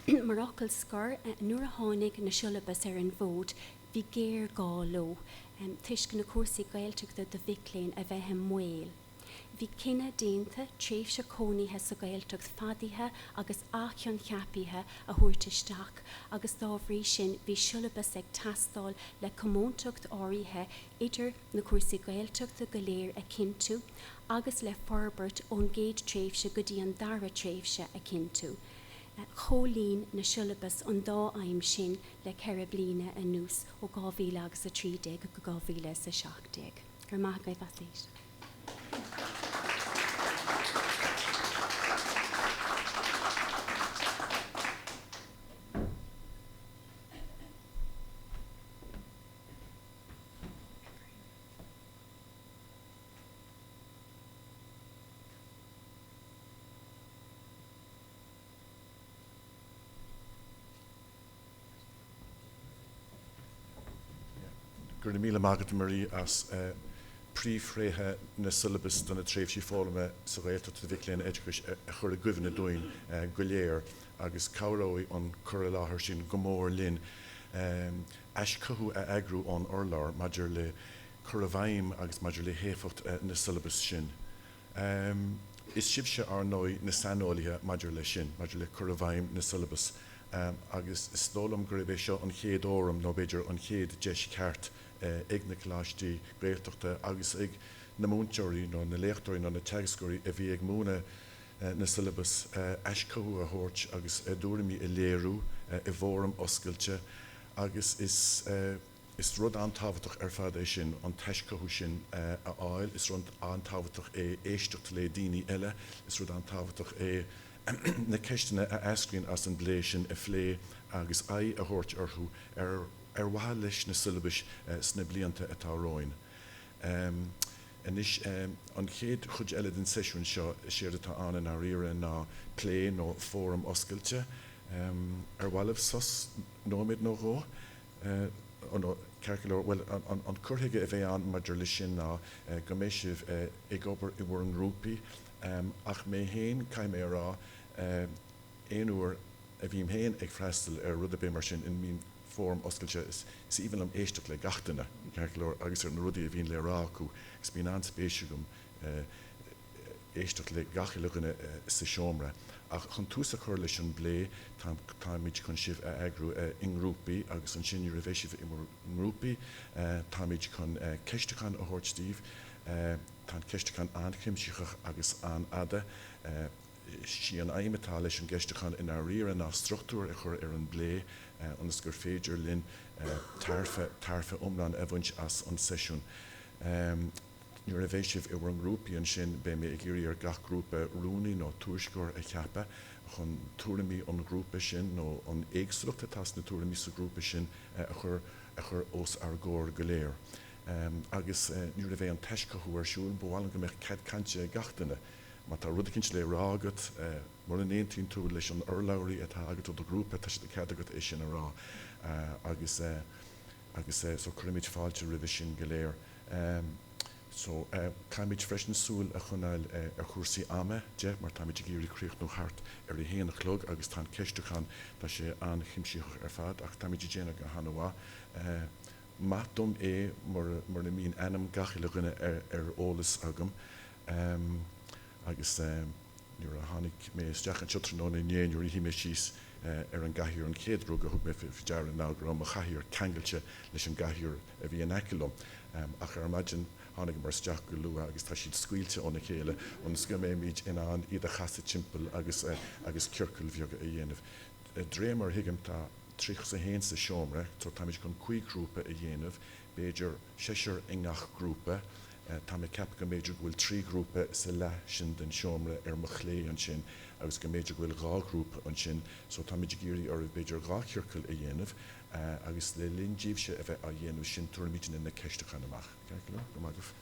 Marachal scar nuair a tháinig na Siollabais an bhód bhí géir gá lo tuisce na cuasaí Gaeltachta de bhicléin a bheith muil. Bhí cinenne déanta tréimhse cónaithe sa Gaeltacht fadaithe agus áceann cheapaithe a thuairtaisteach agus dábhrí sin bhí Siollabais ag teastáil le commóntacht áirithe idir na cuasaí Gaeltachta go léir a cinú agus le forbairt ón géad tréimhse go dtí an dara tréimhse a cinú. Cholín na Siollabais an dá aim sin le ceithre bliana a nús ó 2013 go 2017. Gur maith Gaibh Athléis. gur na míle mágad marí as príomhréithe na syllabus donna Tréimhsí Foghlama sa Ghaeltacht bhicléin éagsúla a chur a gcuimhne dúin go léir agus cabhróidh an cur láthair sin go mór linn eiscothu a eagrú an orlár maidir le cur a bhaim agus maidir le héfacht na syllabus sin. Is sibse ar nói na n-oiliúinte maidir le sin, maidir le cur a bhaim na syllabus. Agus is tólam gur bheith seo an chéad óram nó beidir an chéad deis ceart ag na cláistí Ghaeltachta agus ag na múnteirí nó na léachtarí nó na teagascóirí a bhí ag múna na syllabus eiscothu a thabhairt agus dúramí i léirú i bhóram oscailte agus is rud antáhachtach ar fad é sin an teiscothu sin a áil, is rud antáhachtach éisteacht le daoine eile, is rud antáhachtach na ceisteanna a eascaíonn as an bléisin a phlé agus a thabhairt orthú ar bhaith leis na syllabis sna blianta atá roin. Anis an chéad chuid eile den seisiún seo siad atá an ar riire ná plé nó fóram oscailte ar bhailh sos nóid nó ró an curthaige a bheith an maidir le sin ná go mé sibh ag obair i bhór an grúpaí ach mé héin caiim é rá éonúair a bhím héin ag freistal ar rud a bé mar sin in mín fórm oscailte is even am éisteach le gatainna agus ar na rudaí a bhíon le rá acu gus bíon an spéisiúm éisteach le gachiluganna sa seomra. Ach chun tús a chuir leis an blé tá míid chun sibh a eagrú in grúpaí agus an sin a bheith sibh in grúpaí tá míid chun ceistechan a thabhairt tá ceistechan ancimsíoch agus an ada sí an aimimetá leis an geistechan in ar riire ná struchtúr a chur ar an blé anas gur féidir linn tarfa umlan a bhaint as an seisiún. Nuair a bheith sibh i bhar an grúpaí an sin be mé ag iarraí ar gach grúpa rúnaí nó tuaisceoir a cheappa chun túramí an grúpa sin nó an éagsúlaachta tas na túramí sa grúpa sin a chur os ar ggóir go léir. Agus nuair a bheith an teiscothu arsúil bháiln go mbeadh cead cainte gatainna má tá rud a cinint le rá agat mar an 19 tú leis an urlabhraí atá agat ó do grúpa tá si cead agat é sin a rá agus so chuimiid fáilte ribh sin go léir. So caiimiid freisin súil a chunáil ar chuirsaí ama de mar táimiid géirí críocht nó hart ar i héana chlog agus tá ceistechan tá sé an chimsíoch ar fad ach táimiid déana go hanmhá. Matum é mar na míon anam gachiluganna ar ólas agam agus nuair a tháinig mé isteach an teatranóna néanúir hí mé síos ar an gaithíor an chéad rug a thug mé dear an nágur am a chaithíor cangailte leis an gaithíor a bhí an eicilm ach ar imagine tháinig mar isteach go luath agus tá siad scuilte ónna chéile ón sco mé míid in an iad a chaasa timpeall agus ciorcail bheag a dhéanamh. Dréimar hiigim tá tríoch sa héin sa seomra, tá táimiid chun 5 grúpa a dhéanamh, béidir 6 ingach grúpa, tá mé ceap go méidir bhfuil 3 grúpa sa le sin den seomra ar mo chlé an sin agus go méidir bhfuil 2 grúpa an sin, so tá méidir géirí ar béidir 2 ciorcail a dhéanamh agus le linn díobse a bheith a dhéanamh sin tuairimíteanna na ceistechan amach. Go magadh.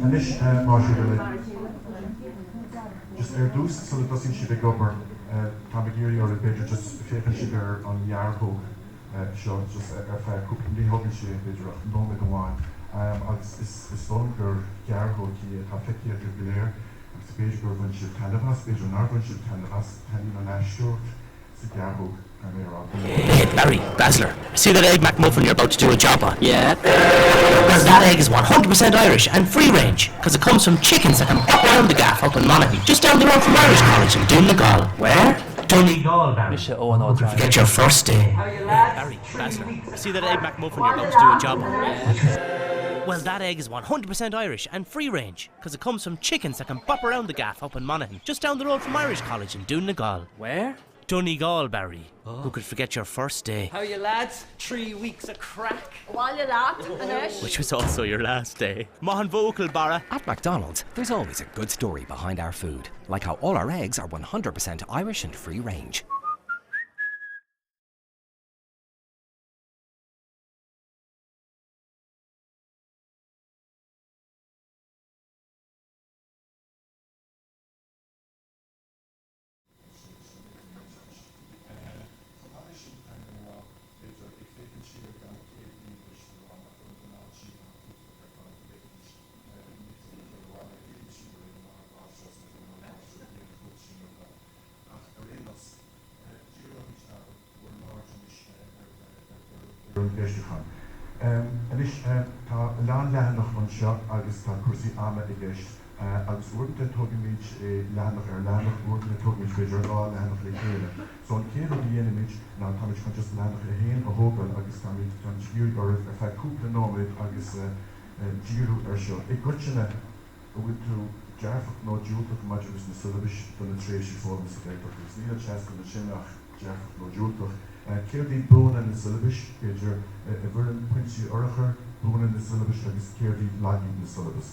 And this just dús so that doesn't she big over Tamagiri or the picture just faking sugar on Yarho show just completely hoping she did no with the wine. It's fun for Yarho ki Hafeki at the Blair and space go when she Canavas, space on our bunch of Canavas, Henny on Ashore, Yarho. Hey, Barry, Basler, see that egg McMuffin you're about to do a job on? Yeah. Well, that egg is 100% Irish and free range, because it comes from chickens that can pop around the gaff up in Monaghan, just down the road from Irish College in Donegal. Where? Donegal, Barry. Forget your first day. Hey, Barry, Basler, see that egg McMuffin you're about to do a job on? Yeah. Well, that egg is 100% Irish and free range, because it comes from chickens that can pop around the gaff up in Monaghan, just down the road from Irish College in Donegal. Where? Donegal, Barry. Oh. Who could forget your first day? How you lads? 3 weeks of crack. While you laughed, Anish. Which was also your last day. Mahan vocal, Barra. At McDonald's, there's always a good story behind our food. Like how all our eggs are 100% Irish and free range. Lán lehanach an seo agus tá cuasaí ama I gceist agus uirte tugamid lehanach lehanach uirte tugamid beidir lá lehanach le chéile. So an céad dhéanamid ná táid chun just lehanach a héin a hógal agus táid an sciúil goibh ar feadh cúpla nóid agus díreú seo. I gcuirteanna a bhfuil tú dearfach nó dúilteach maidir agus na Siollabais don na Tréimhsí fórum sa Ghaeltacht agus níl teasca na sinach dearfach nó dúilteach. Céirdí búna na Siollabais beidir a bhfuil pointí orachar búna na Siollabais agus céirdí lágí na Siollabais.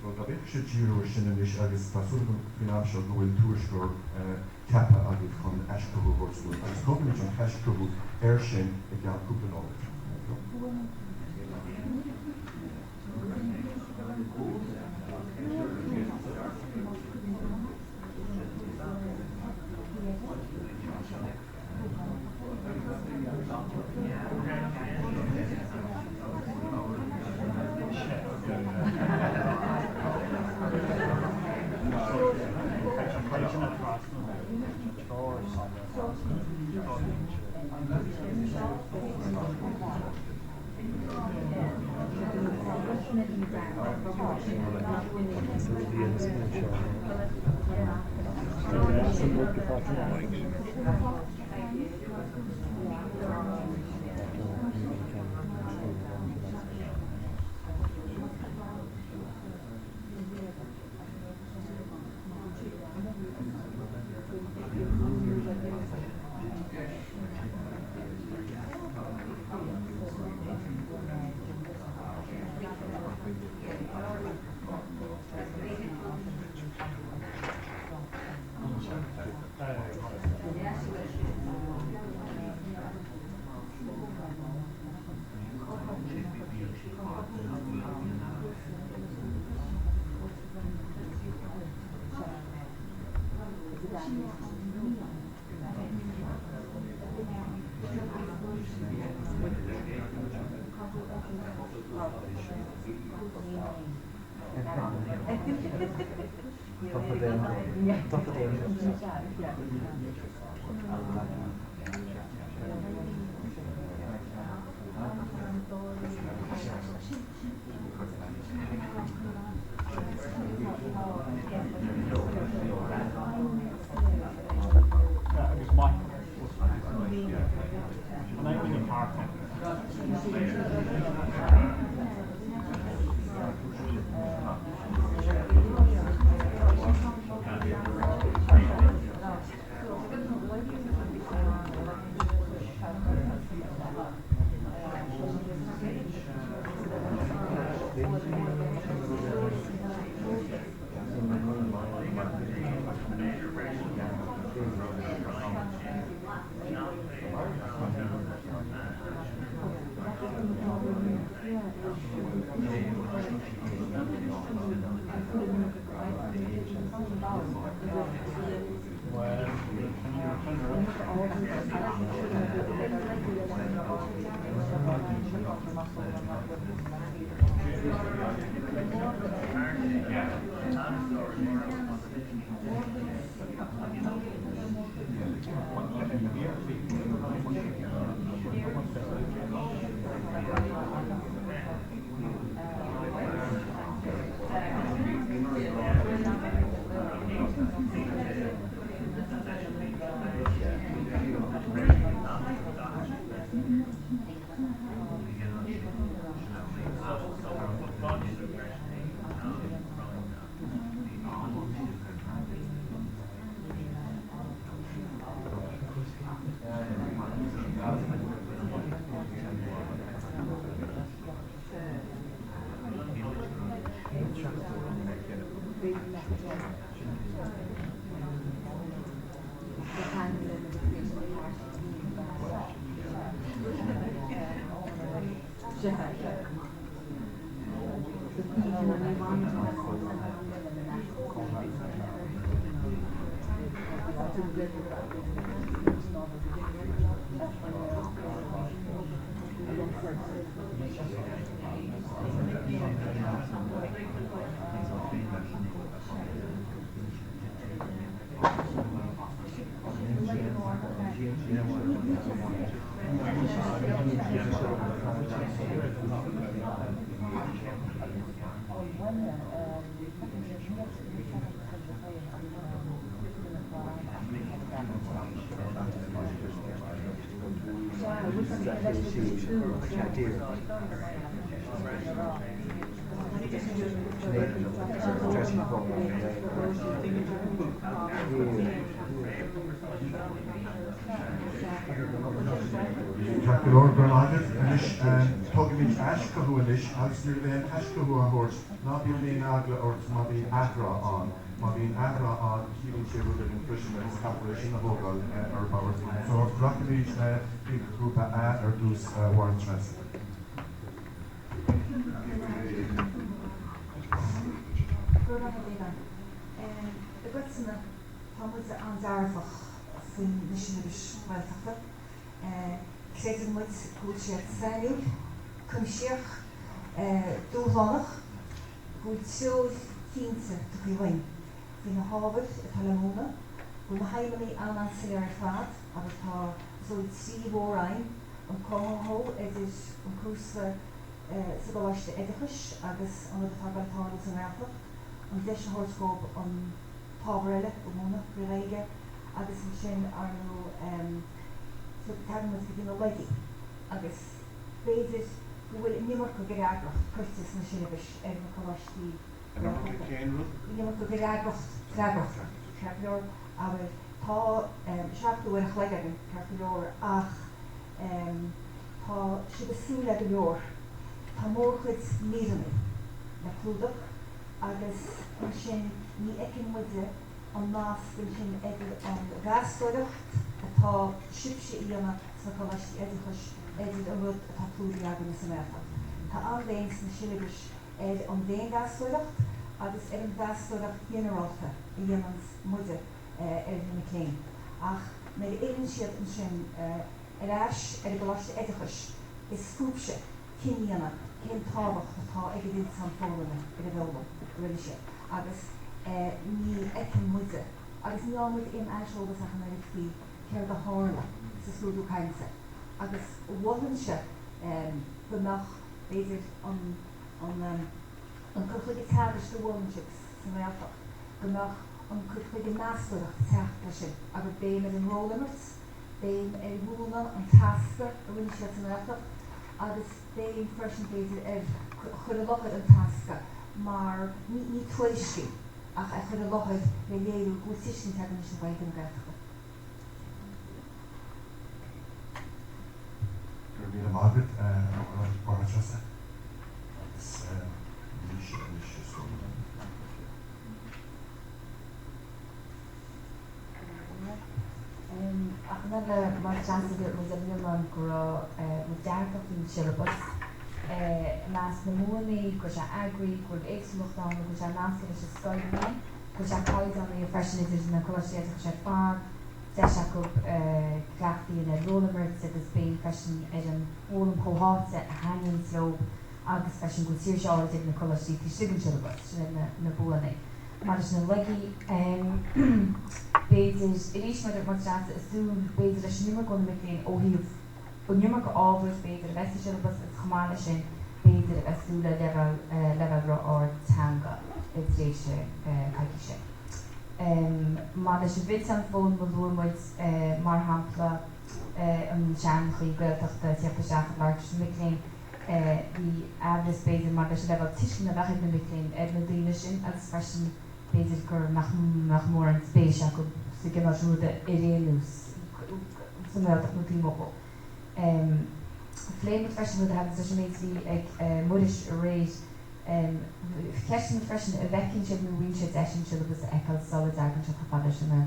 So tá bheith sé díreú sin inis agus tá súla financial go bhfuil túairscór ceapa agad chun eiscrú bhórsúil agus cópaimid an eiscrú sin I gceann cúpla nóid. agus agus an deis hOllscope an tábhair Reáige agus sin arnú teanga go oidí agus béidir go bhfuil nimar go Reáchtálfaidh chuirtas na Siollabais na choláistí nimar go Reáchtálfaidh ceadleor aber tá seachtú ar chleagagan ceadleor ach tá éagsúla go leor tá mór chuid míranna na clúdach agus sin ní ecin muide an más sin an Ghaeltacht atá sibse Ionad sa choláistí éidir an rud atá clúdaí agan na Samértha. Tá anléins na Siollabais an déon Ghaeltacht agus an Ghaeltacht generalta I dhéanamh muide na cléin. Ach mé éireann siad an sin ais a choláistí éagsúla is fúbse cin Ionad cén tábhacht atá ag dtí san Foghlama ar a bhilbal rinne sé. Agus ní ecin muide. Agus ní ámid in eisioltas ach an eirigtí céir do hála sa scoúdú cainsa. Agus bhhain se b'nach beidir an chuchuige teadais do bhhainseach sa Ghaeltacht, b'nach an chuchuige nasúireacht teachta sin, agus béim an rólamart, béim bhúna an tasca a bhain se sa Ghaeltacht, agus béim freisin beidir chur a lochad an tasca, mar ní tuaiscí ach a chur a lochad le léirú gúisisin teagan sin bhaid an Ghaeltacht. Míle mágad barachasa agus líis ach na le mar chance go mu man go Deireadh Fómhair nás na múnaí go se agraí go éagsúlaachta go se náca se scoilíon go se caiid an í freisin na choisiad go se fád de se go gachtaí na rólamart agus béim freisin an ólam chomhdháilte a hain slób agus freisin go tíir seáid na choisií tí sigan Siollabais sin na búlaí. Mar is na legaí beidir inis mar mar chance asún beidir leis nimar go miclíon óhíomh go nimar go ábhar beidir a bheitsa Siollabais is chamála sin beidir asúla level or teanga is réise caiici sin. Mar leis an bit an fón mo bhúrmuid mar hampla an seann chuí Ghaeltachta teachta seach leir miclíon hí ablas beidir mar leis level tiiscin na bheitchaid na miclíon na daoine sin agus freisin beidir gur nach mór an spéise go sa gimnáisiúda i réanús sa Ghaeltacht nó tímógó. Fléimid freisin bhfuil had sin méidtí ag muiris a réid ceistin freisin a bhecinn siad nó bhain siad eisian Siollabais a eáil solid agan se chafada sin a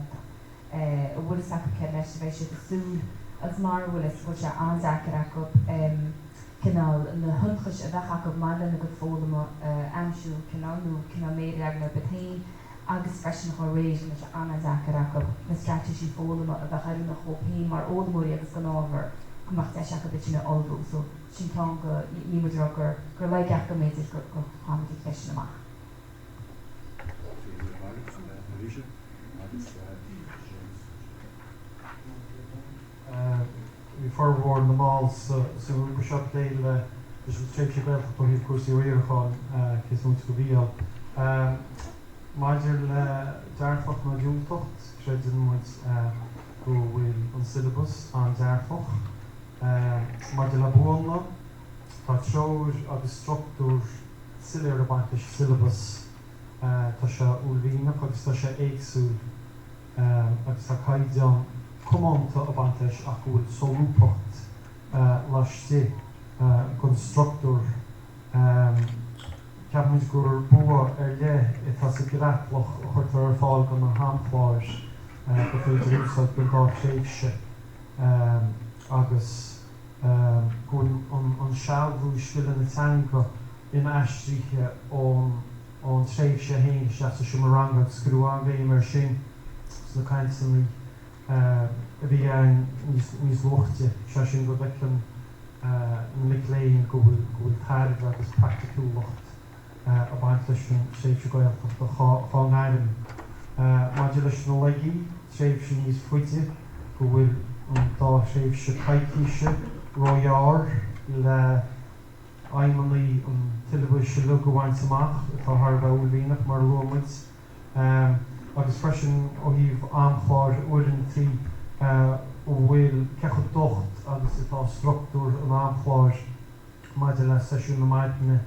bhfuil sacha ce leis bheith siad asúl as mar bhfuil bhil se andeacar acu cinál na hunchas a bheith acu mar lena go Foghlama amsú cinál nó cinál méad ag na betain agus freisin cho rééis leis andeacar acu na strategy Foghlama a bheith ar na chópaí mar ódmóí agus go ábhar gomach de seach a bit na olbú, so sin teanga nímuidir gur leigeach go méidir gur hámatí freisin amach. We forward na máls so go seach léile is tréimhsí Ghaeltacht go híomh cuasaí Reáchtálfaidh cés múid go bhíal. Maidir le Deireadh n-oiliúint creidin muid go bhfuil an Siollabais an Deireadh. Maidir le bhuailna tá treoir agus struchtúr siléir a bainteas Siollabais tá se ullmhíneach agus tá se éagsúil agus tá caiideán cumánta a bainteas ach go bhfuil solúpacht leis gon struchtúr ceapmuid gur bua le tá sa gréithlach a chuirtar ar fáil gan an hampláir go féidir úsáid go dá tréimhsí agus gon an sealbhú scoile na teanga in aistríthe ón tréimhsí hain se sin mar ranga scrúágaí mar sin na caiinteannaí a bhí níos luachte se sin go bhecin na micléin go bhfuil tairg agus practicúlacht a baint leis sin tréimhsí Ghaeltacht a cháingearm. Maidir leis na legaí tréimhsí níos fuite go bhfuil an dá tréimhsí caiiciise roiáir le aimimí an tuilbhis se lu go bhaint amach atá thar bheith ullmhíneach mar luamuid. Agus freisin ó híomh amchláir uirintí bhfuil cecha docht agus atá struchtúr an amchláir maidir le seisiún na maidine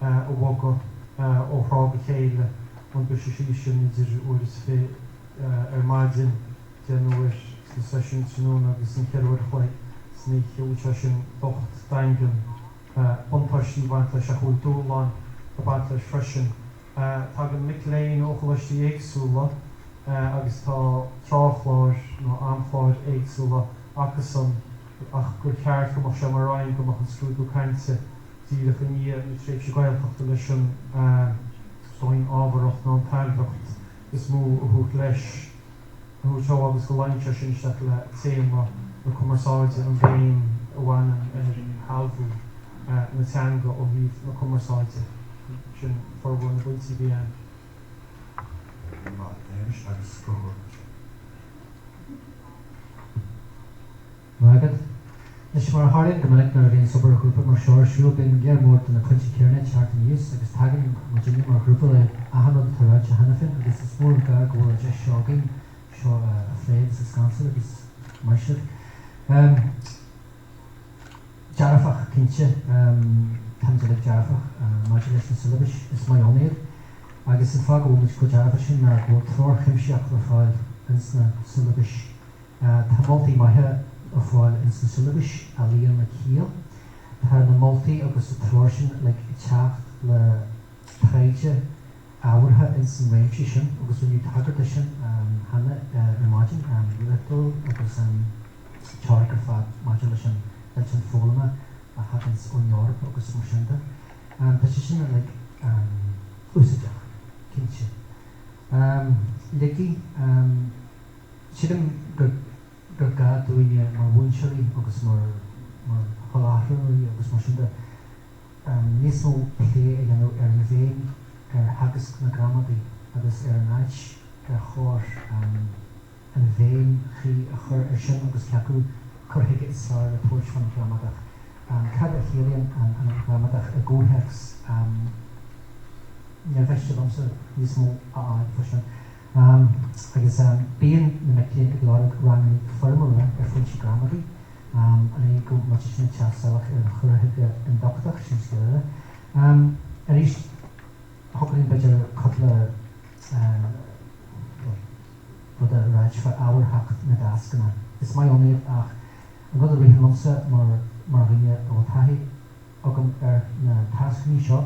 a bhaga ó thrága chéile an go sé sin idir uiris fé ar maidin déanúir na seisiún sinúna agus an ceirhar chuid sní cheúte sin docht daingan buntáisí baint leis a chuil dúláin a baint leis freisin. Tá an micléin ó leisí éagsúla agus tá tráchláir nó amchláir éagsúla agus ach gur ceart go se mar rain go an scrúdú cainte díreach a ní na tréimhsí Ghaeltacht leis an stoin ábhairach ná an teagacht is mó a thuach leis a thuair seo agus go leinte sin isteach le téama na cumarsáide an bhéim a bhhain ar halbhú na teanga ó híomh na cumarsáide sin forbhfuil na buintí bhíon. Agad. Is mar háirn go minic nar bhíon sobar grúpa mar seoirsúil bin ggéarmórt na chuinte céirne teart níos agus tagan muidir mar grúpa le ahanad tarráid a hanafin agus is mór gar go bhfuil deis seogain seo a phléid sa scansa agus maisiad. Dearafach cinse tangilig dearafach maidir leis na Siollabais is mai ionaid agus in fág ómid go dearafach sin nar go tróir chimseach le fáil ins na Siollabais. Tá moltaí maithe a fáil ins na Siollabais a líon na cíal. Tá na moltaí agus a tróir sin le teacht le tréide ábhartha ins na réimsí sin agus bhfuil tagartha sin hana imáidin Reáchtálfaidh agus tearc ar fad maidir leis an Foghlama a happens on Europe agus mar sinnta. Tá sé sin le úsáideach cinse. Ligaí siadam gur gá dúine mar bhúinseoirí agus mar hOllscolaíochta agus mar sinnta níos mó plé a dhéanú ar na bhéin ar hagas na gramadaí agus ar an áit ar chóir an bhéin chi a chur ar sin agus ceacu chuthaige is fearr le tuairt fan Ghaeltacht. Cad a chéalainn an Ghaeltacht a ggóthachs ne bheiste domsa níos mó áid fasin. Agus bíon na meclíonn ag láirg rangní formúla ar fuinse gramadaí a go muidir sin teasamhach ar chuthaige an Dobhair sin sciile. Ar éis thugann beidir coppla rud a ráid fa ábharthacht na dascanna. Is mai ionaid ach an rud a rian lomsa mar rinne ó taithí agam ar na tascaní seo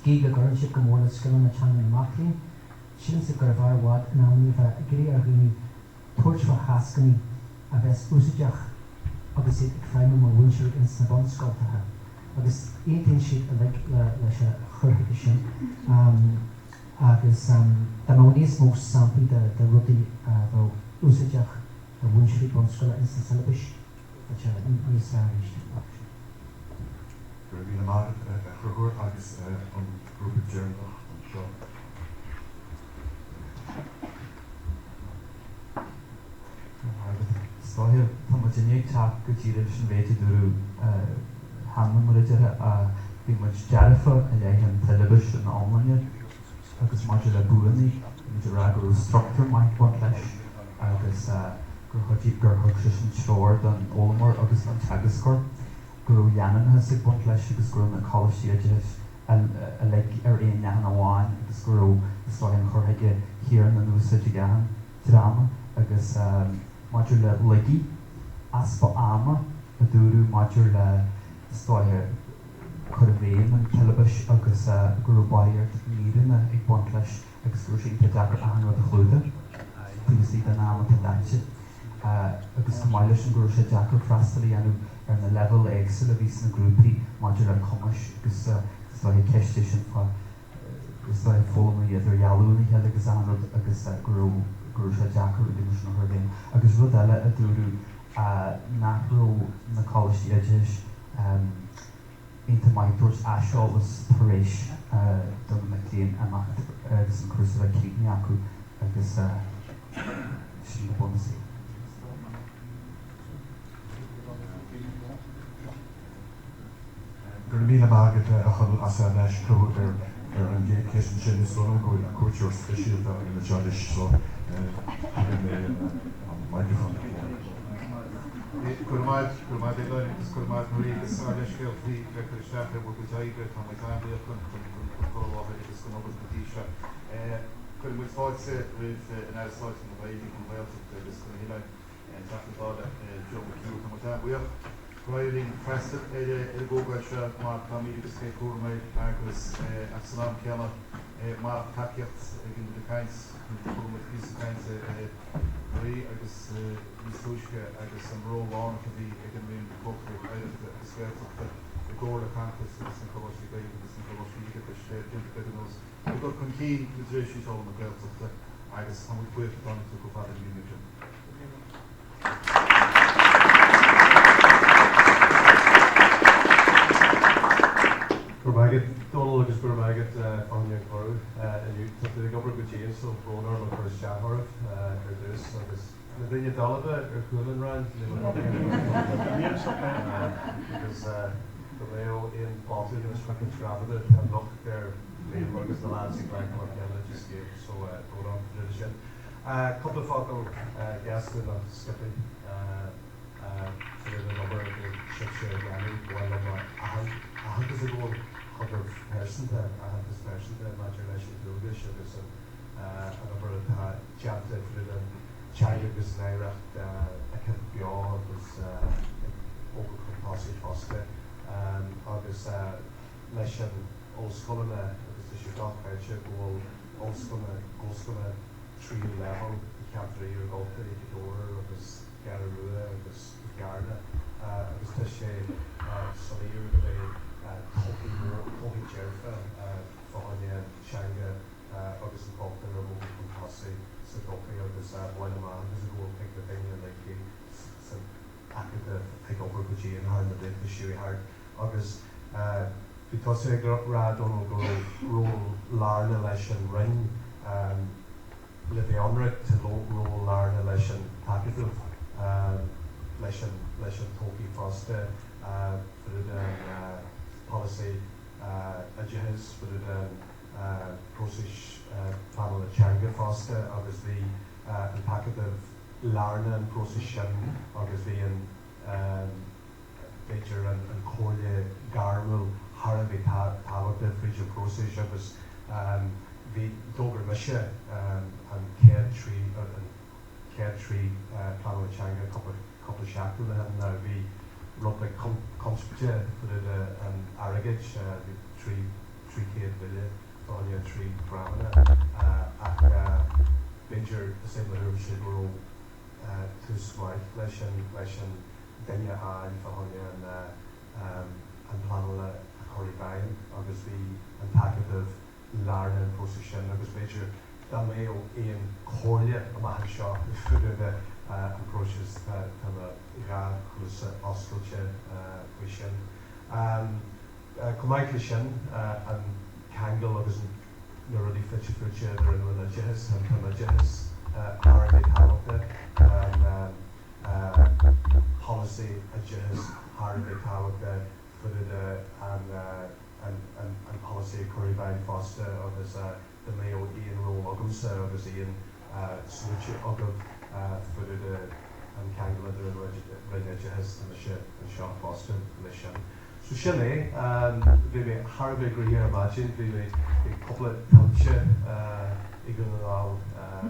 gí go gcuireann siad go mór le scileann na teanga na maclíonn sin sa gur bhar bhád in amnaí bheith gurí ar rinne tuairt fa hascaní a bheits úsáideach agus ag feimime mar bhúinseoir ins na bonscoiltathe. Agus éontainn siad a leis a churthaige sin agus dá má níos mó samplaí de rudaí bheith úsáideach a bhúinseoirí bonscoile ins na Siollabais níos fearr Gur bhí mar churgóir agus an grúpa Deireadh an seo. Stáithir tá muidir teach go tíre sin bhéidir dúrú hanna muidir a bhí muid dearafa a dhéann Siollabais an Almaine agus maidir le buaní muidir ra gur structúr maith buint leis agus gur thug sin seoir don ólamór agus an teagascóir gur dhéananathe sa buint leis agus gur na choláisiide a le ar aon nean amháin agus gur stáithn chorthaige hir na núsáide gahan drama agus maidir le ligaí aspa ama a dúrú maidir le stáithe chur bhéin an Siollabais agus gur bairt míranna ag buint leis agus gur sin deagar anrad a chluúda príosí den náma tá daite agus go maiile sin gur sé deagar freistalí anú ar na level éagsúla vís na grúpaí maidir an comais agus stáithe ceiste sin fá agus stáithe Foghlama idir Ghaelúna heile agus anrad agus gur sé deacar i dtí na chuirdain agus rud eile a dúrú nachró na choláisiide into my doors Ashol's Parish don McLean amach agus an cruise of Keaton Yaku agus sin na bonusí. Gur míle mágad a chudal as a leis clúir ar an ggé céan sin is lom go a cuairteoir speisialta in na teadis so an microphone. Kurmaid is kurmaid Marie is leisgeil frí le staach le bud Gaeilge tá mai táimbliach chun choláthir is go nógus gotíise. Chun bhfuil fáilse rih an ásáid na Deireadh Comhdháil agus chun hiile taachtáda Joe McHugh tá mai táimbliach. Ghaelín freistal ar ggógáil se mar táimí agus cé cuairmaid agus Absalom ceanna mar taceacht gin de cains chumid fís cains Marie agus túisce agus an róháin a bhí ag an mún cóchir éireachta agus Ghaeltacht a ggóir campus agus an choláisí Gaeilge agus an choláisí agus dinta nos. Go chun cí go drééis sítáil na Ghaeltacht agus an bhfuil cuairte dána go fád an mún. Gurbaget, Donald agus Gurbaget on your crew, and you took the government with you, so Sealbhú dus agus na duine dalba coolan round because the leo in Balti was fucking traveled and looked there agus the lads in Ghaeilge just gave so go on tradition. Couple of focal guests in the skipping for the number of the ship share Grammy one of I had this ago other person that I had this person that imagination do this agus a number of chapter for the China was Deireadh Acadamh was over composite foster agus leis hOllscolaíochta agus the Reáchtálfaidh hOllscolaíochta Tríú Leibhéal cheann Ionad Dobhair agus Gaeilge agus Gaeilge agus tá sé solíir go bheith tóí dearfa Foghlama teanga agus an Dobhair a bhfuil composite sa Dobhair agus Foghlama agus a bhfuil pick the thing like san Acadaimh ag obair go dtí an hána the siúí hard agus because I read on go roll larna leis an ring le bheonra to roll larna leis an Acadaimh leis an tóí fásta for the policy adjust for the process panel teanga fásta agus the Acadaimh larna and procession agus the Beir and Corle Garmel Harvey Tawag the Fridge process agus the Dobhair Misha and chéad tree panel teanga couple of shackle and now we run like conspite for the arrogage the tree chéad villa on your tree bramana Beir similar should grow to smart leis an Daine an Foghlama and planla Acadaimh agus the Acadaimh larna and procession agus Beir da mé ó éon chorle a maithe seo fuidir the approaches tá rá chus oscailte sin. Cumáid sin an cheangal agus na rudí fitte ar an religious and religious Acadaimh policy adjust Acadaimh for the and policy Acadaimh foster agus the Mayo Ian role agus agus Ian switch agaibh for the and Kangal the religious and the shop foster mission. So sinné bhí mé Harbh gur here imagine bhí mé couple of touche igun an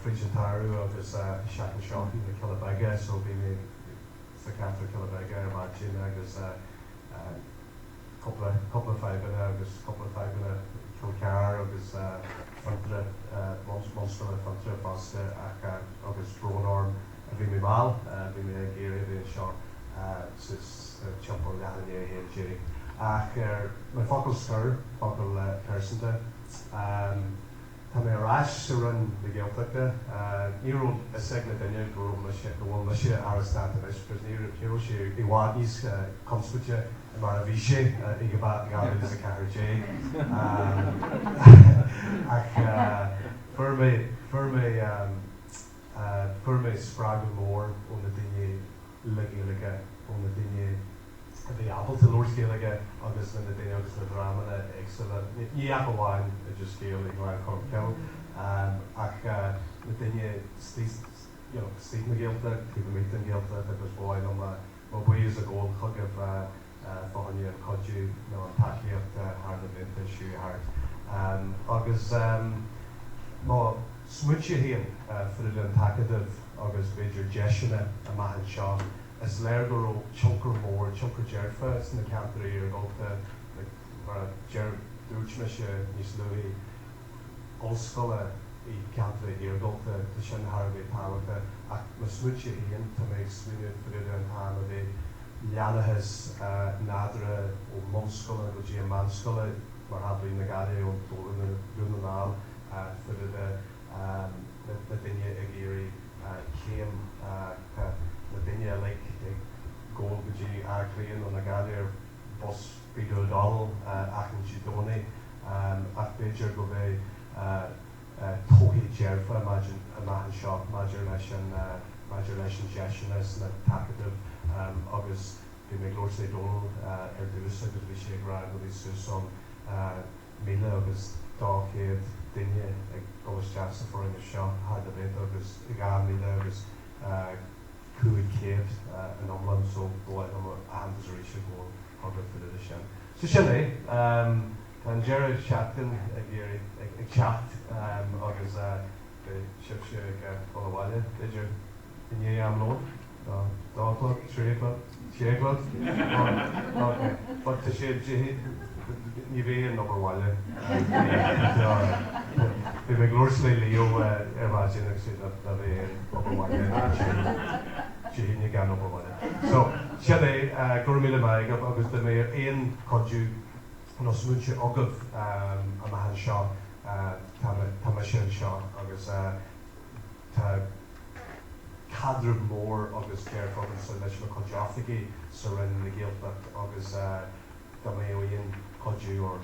Frigitarú agus Shack and Shop in the Siollabais so bhí mé sa Catholic Siollabais imagine agus couple of five agus couple of five Kilcar agus Fantra Monster Fantra Foster agus Bronorm bhí mé mal bhí mé géire bhí seo sus Champol lehan here Jerry my focal stir focal persanta tá mé rás run the Ghaeltacht ní rún a segna daine go bhfuil me sé Aristotelis because ní sé I bhád níos conspite mar a bhí sé I go bhad gáil is a cahar J ach fur mé sprág mór ón na daine legiúlacha ón na daine the apple to Lord Gaeilge agus na daine agus na drámana éagsúla ní apahhain a just scéal I Ghaeilge Comhdháil ach na daine Steve na Ghaeltacht people meet an Ghaeltacht agus bháin ó buíos a ggóil chuggah Foghlama codú nó an taíocht hard vinta siú hard agus má smuitse híon for an Acadaimh agus Beir deisina a maithe seo as léir go raibh chuncar mór chuncar dearfa is na ceantar Ionad mar dúirt me sé níos luí hOllscolaíochta I ceantar Ionad tá sin Harbh táhacha ach má smuitse híon tá méid smúine for an tána bhí leanachas nádra ó monscola go dtí manscola mar hablí na Gaeilge ó dúnanáil for the daine ag éirí chéim the daine like go go dtí aclaíonn ó na Gaeilge bus Peter O'Donnell ach an Sidónaí ach Beir go bheith tóí dearfa imagine a maithe seo maidir leis an jeisiúnas na Acadaimh agus bhí mé glóir sé dul dús agus bhí sé gra go bhí son 1000 agus 200 duine ag golas sa forin seo hada bit agus 1000 agus 500 an omlan so bhil am antas a rééis go agad fi sin. So sin é an Deireadh seachtain ag teacht agus sib sé ag Foghlama idir inné am lón 2 3 6 but tá sé ní bhé an Foghlama bhí mé glóir le leo bhaidin ag si a bhé Foghlama ní gan Foghlama. So sin é gur míle maith agus de mé éon codú nó smúte agah a maithe seo tá sin seo agus tá cadre mór agus cearfágan san leis na codteaficí sa rin na Ghaeltacht agus tá mé ó dhéon codú or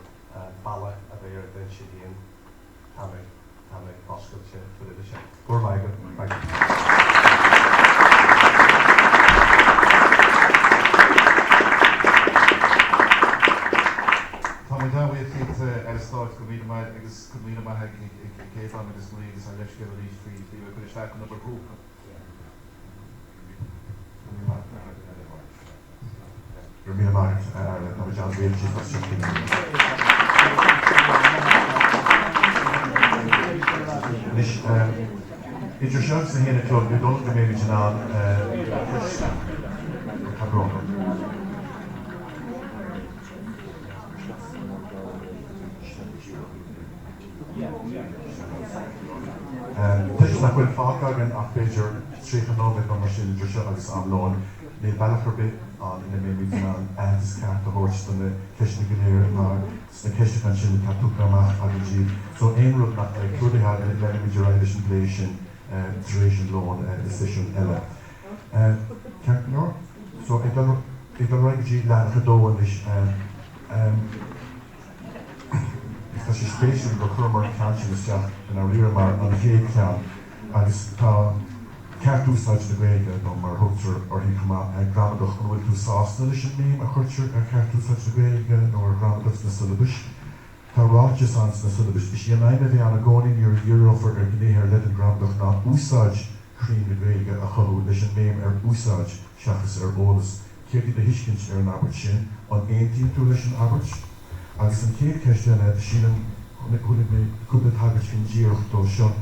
balla a bheith ar den si dhéon tá mé oscailte fuidir sin. Gur maith Tá mé dá bhíh ar stáit go bhí mai agus go bhí mai céadán agus go agus an leisce a ríos frí bhí go isteach an nabar grúpa. Gur mí mar na John Gaeilge fashion. Nis idir seach sa héna clog go dul go mé an Cabron. Tuis na bhfuil fágagan ach beidir tríchanóid go mar sin idir seo agus am lón ní bailachar bit an ina mé an antas ceart a hóirt na ceisna gnéir mar na ceiste an sin catúca amach agus dí. So éon rud nach clúdaithe le idir leis an lééis sin taréis an lón decision eile. Ceart nó? So ag an roiidí leanach a dóhain leis tá sé spéisiú go chumar cansin isteach in a riar mar an chéad ceann agus tá ceart úsáid na Gaeilge nó mar thugtar orthaí chumá gramadach an bhfuil tú sásta leis an mím a chuirtear ar ceart úsáid na Gaeilge nó ar gramadach na Siollabais. Tá ráte sans na Siollabais. Is í naime bhí an agónaí ar dhearofar ar gnéithe ar le an gramadach ná úsáid chrín na Gaeilge a choú leis an mím ar úsáid seachas ar ólas. Céirtí de hiiscint ar an ábhar sin an aontaíonn tú leis an ábhar. Agus an céad ceiste sílan chunig mé cúpla tagart fin díreocht dó seo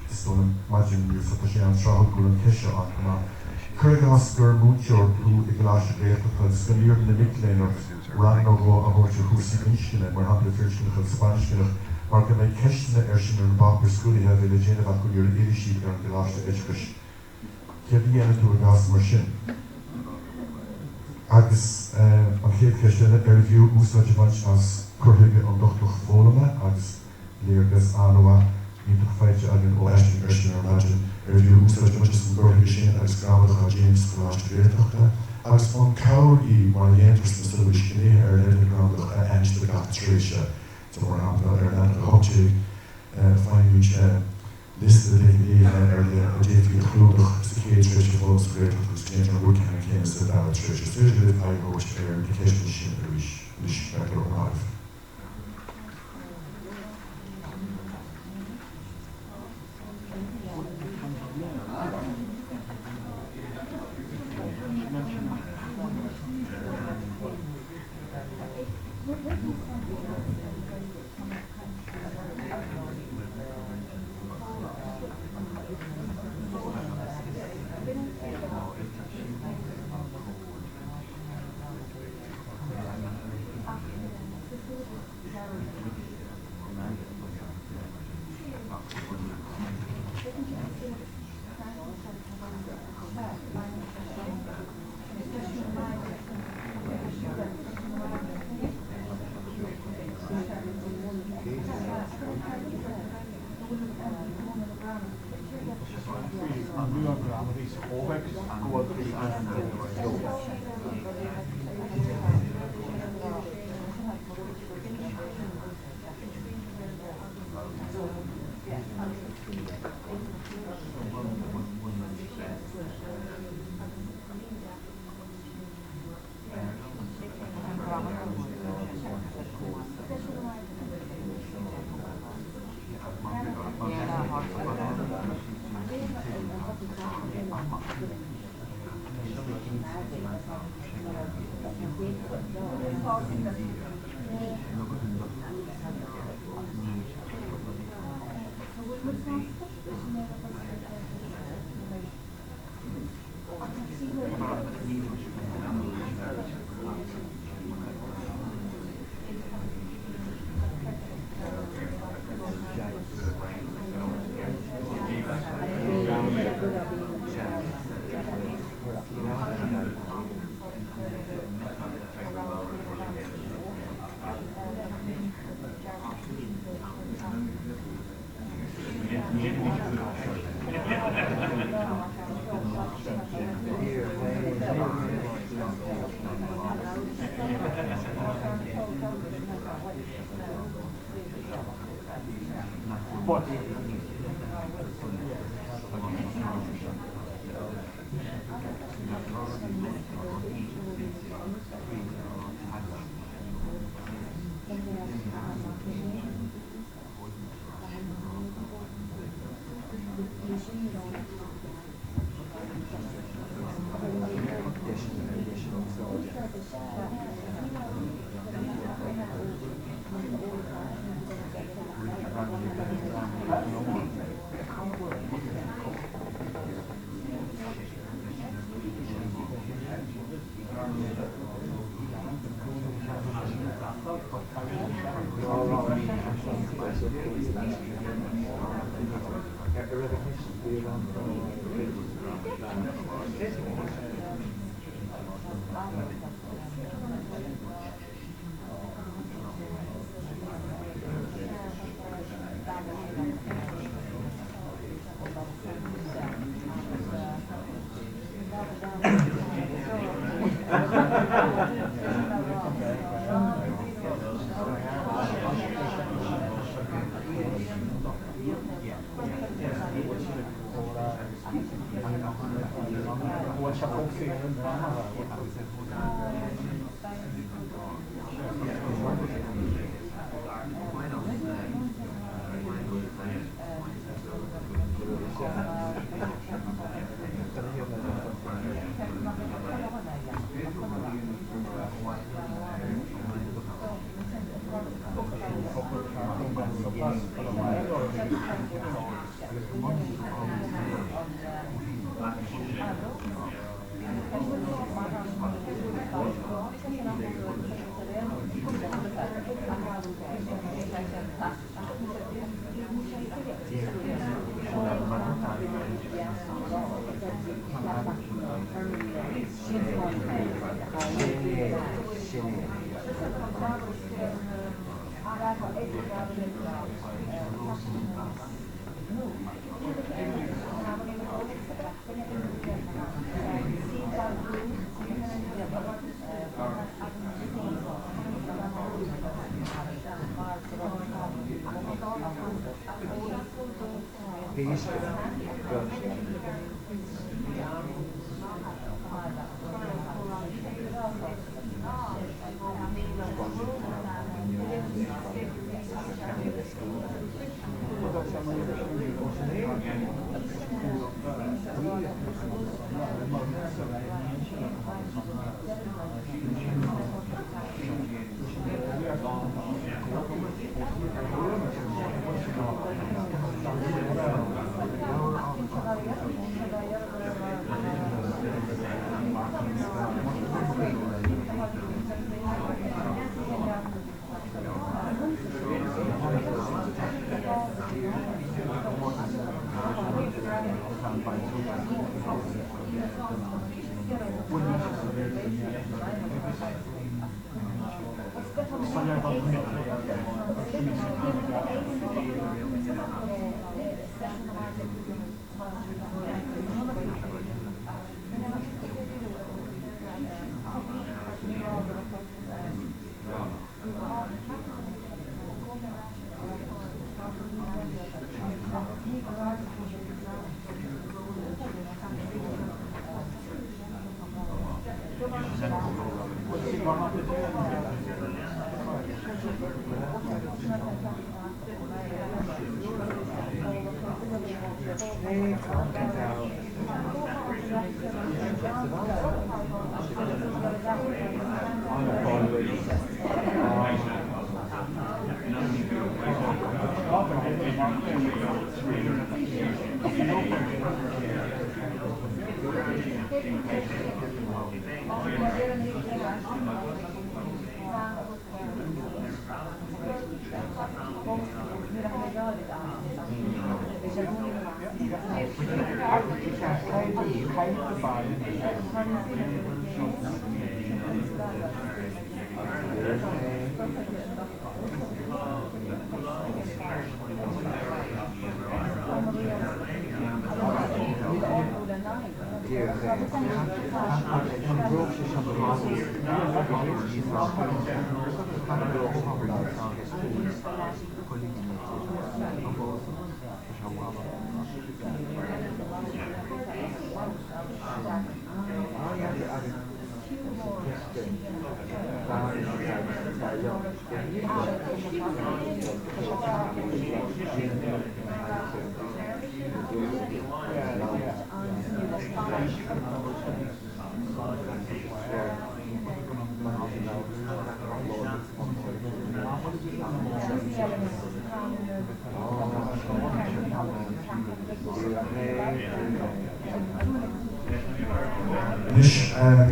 istólan maidin sa sé an tráth gúil an ceise an chuirgás gur múteorú i gláis a Ghaeltacht agus go líor na mitléinar ran ó a thuirte chúsaí inscinne mar hapla fircinach an Spáiniscinach mar go méid ceistena ar sin ar an bapar scoúlaithe bhí le déanamh acu ar an éirisí ar an gláis a éiscris. Cead dhéanamh tú a gás mar sin. Agus an chéad ceistena ar bhiú úsáid bhaint as curthaige an Deireadh Fómhair agus léargus anmha níoch feite agin ó eistin ar sin ar maidin ar bhiú úsáid bhaint an curthaige sin agus gramadach a James Ghaeltacht Ghaeltachta agus an cabhraí mar dhéantas na Siollabais gnéithe ar le gramadach a einste gach tréise tá mar hapla ar an hote fáinúint liste de ar le déhí chlúdach sa chéad tréise bhils Ghaeltacht agus céad an bhúrthe an céim sa dála tréise. Féidir le aigóirt ar na ceisna sin a ríis ar an áibh.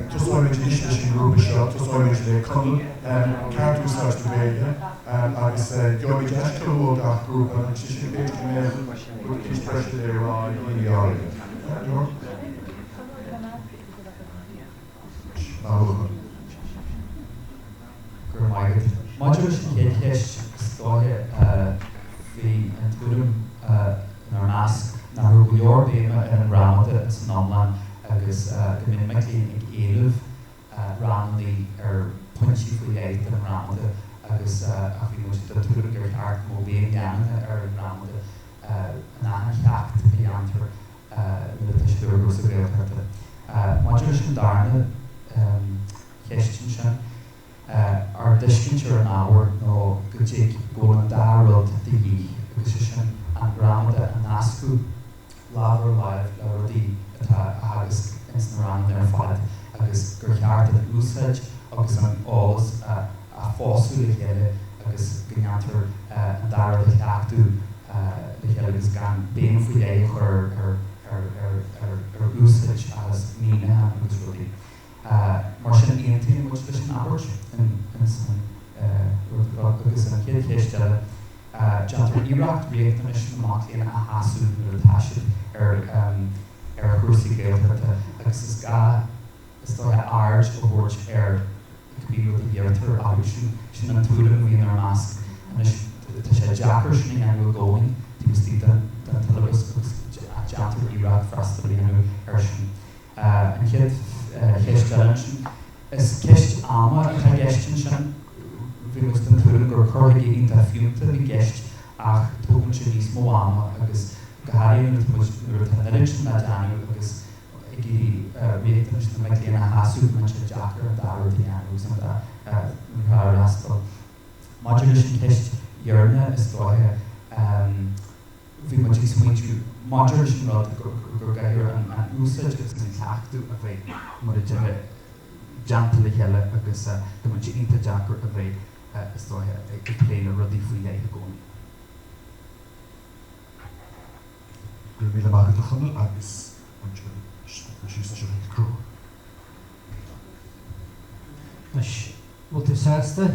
Just wanted to introduce you group shop, just wanted to come character starts to Gaeilge, agus Deireadh Fómhair group and she should be with his pressure there on in the yard. Modulus in cheist story the Antudum Narnas Narugur Bema and Ramada as Nomlan agus mimically Acadaimh ran the punchy flight and Ramada agus I think was the Tudum Ghaeltacht Mobian Ionad Ramada Ghaeltacht the answer with the Sturgus of Ghaeltacht. Modulus in Darna cheist our distinction an hour no good take going darrod the ye position and Ramada and Asku laver live already agus ran their fad agus Reáchtálfaidh usage agus an alls a fossil hele agus gnéithe and Deireadh Fómhair the agus gan bein fui or usage as mina was really Martian Ionad was just an average in some agus an chéad cheist Jantar Irak Reáchtálfaidh mission Motley and a hasú Tashid Cruci Ghaeltacht agus is ga story arch or could be really beartaithe agus sin an túlan we in our mask and tá Jackar sin an going to was the telebus Jantar Irak frastally and sin and chéad cheist challenge is cheist ama a gestion sin vi was den túlan gur chuirigh ínta fiúnta vi geist ach tógann sin níos mó ama agus Gaeilge was religion that agus réidir na me a hasú man se Jackar and Deireadh agus an Reáchtálfaidh. Modulus in cheist Iarna is dóthe vi mu smuintú modulus in rud gur gaiir an úsáid agus an teachtú a bheith mar jantal heile agus go man ínta Jackar a bheith is dóthe ag léile rudí faoi léithe gcónaí. Míle mágad a chunne agus síos se crú. Wat is sásta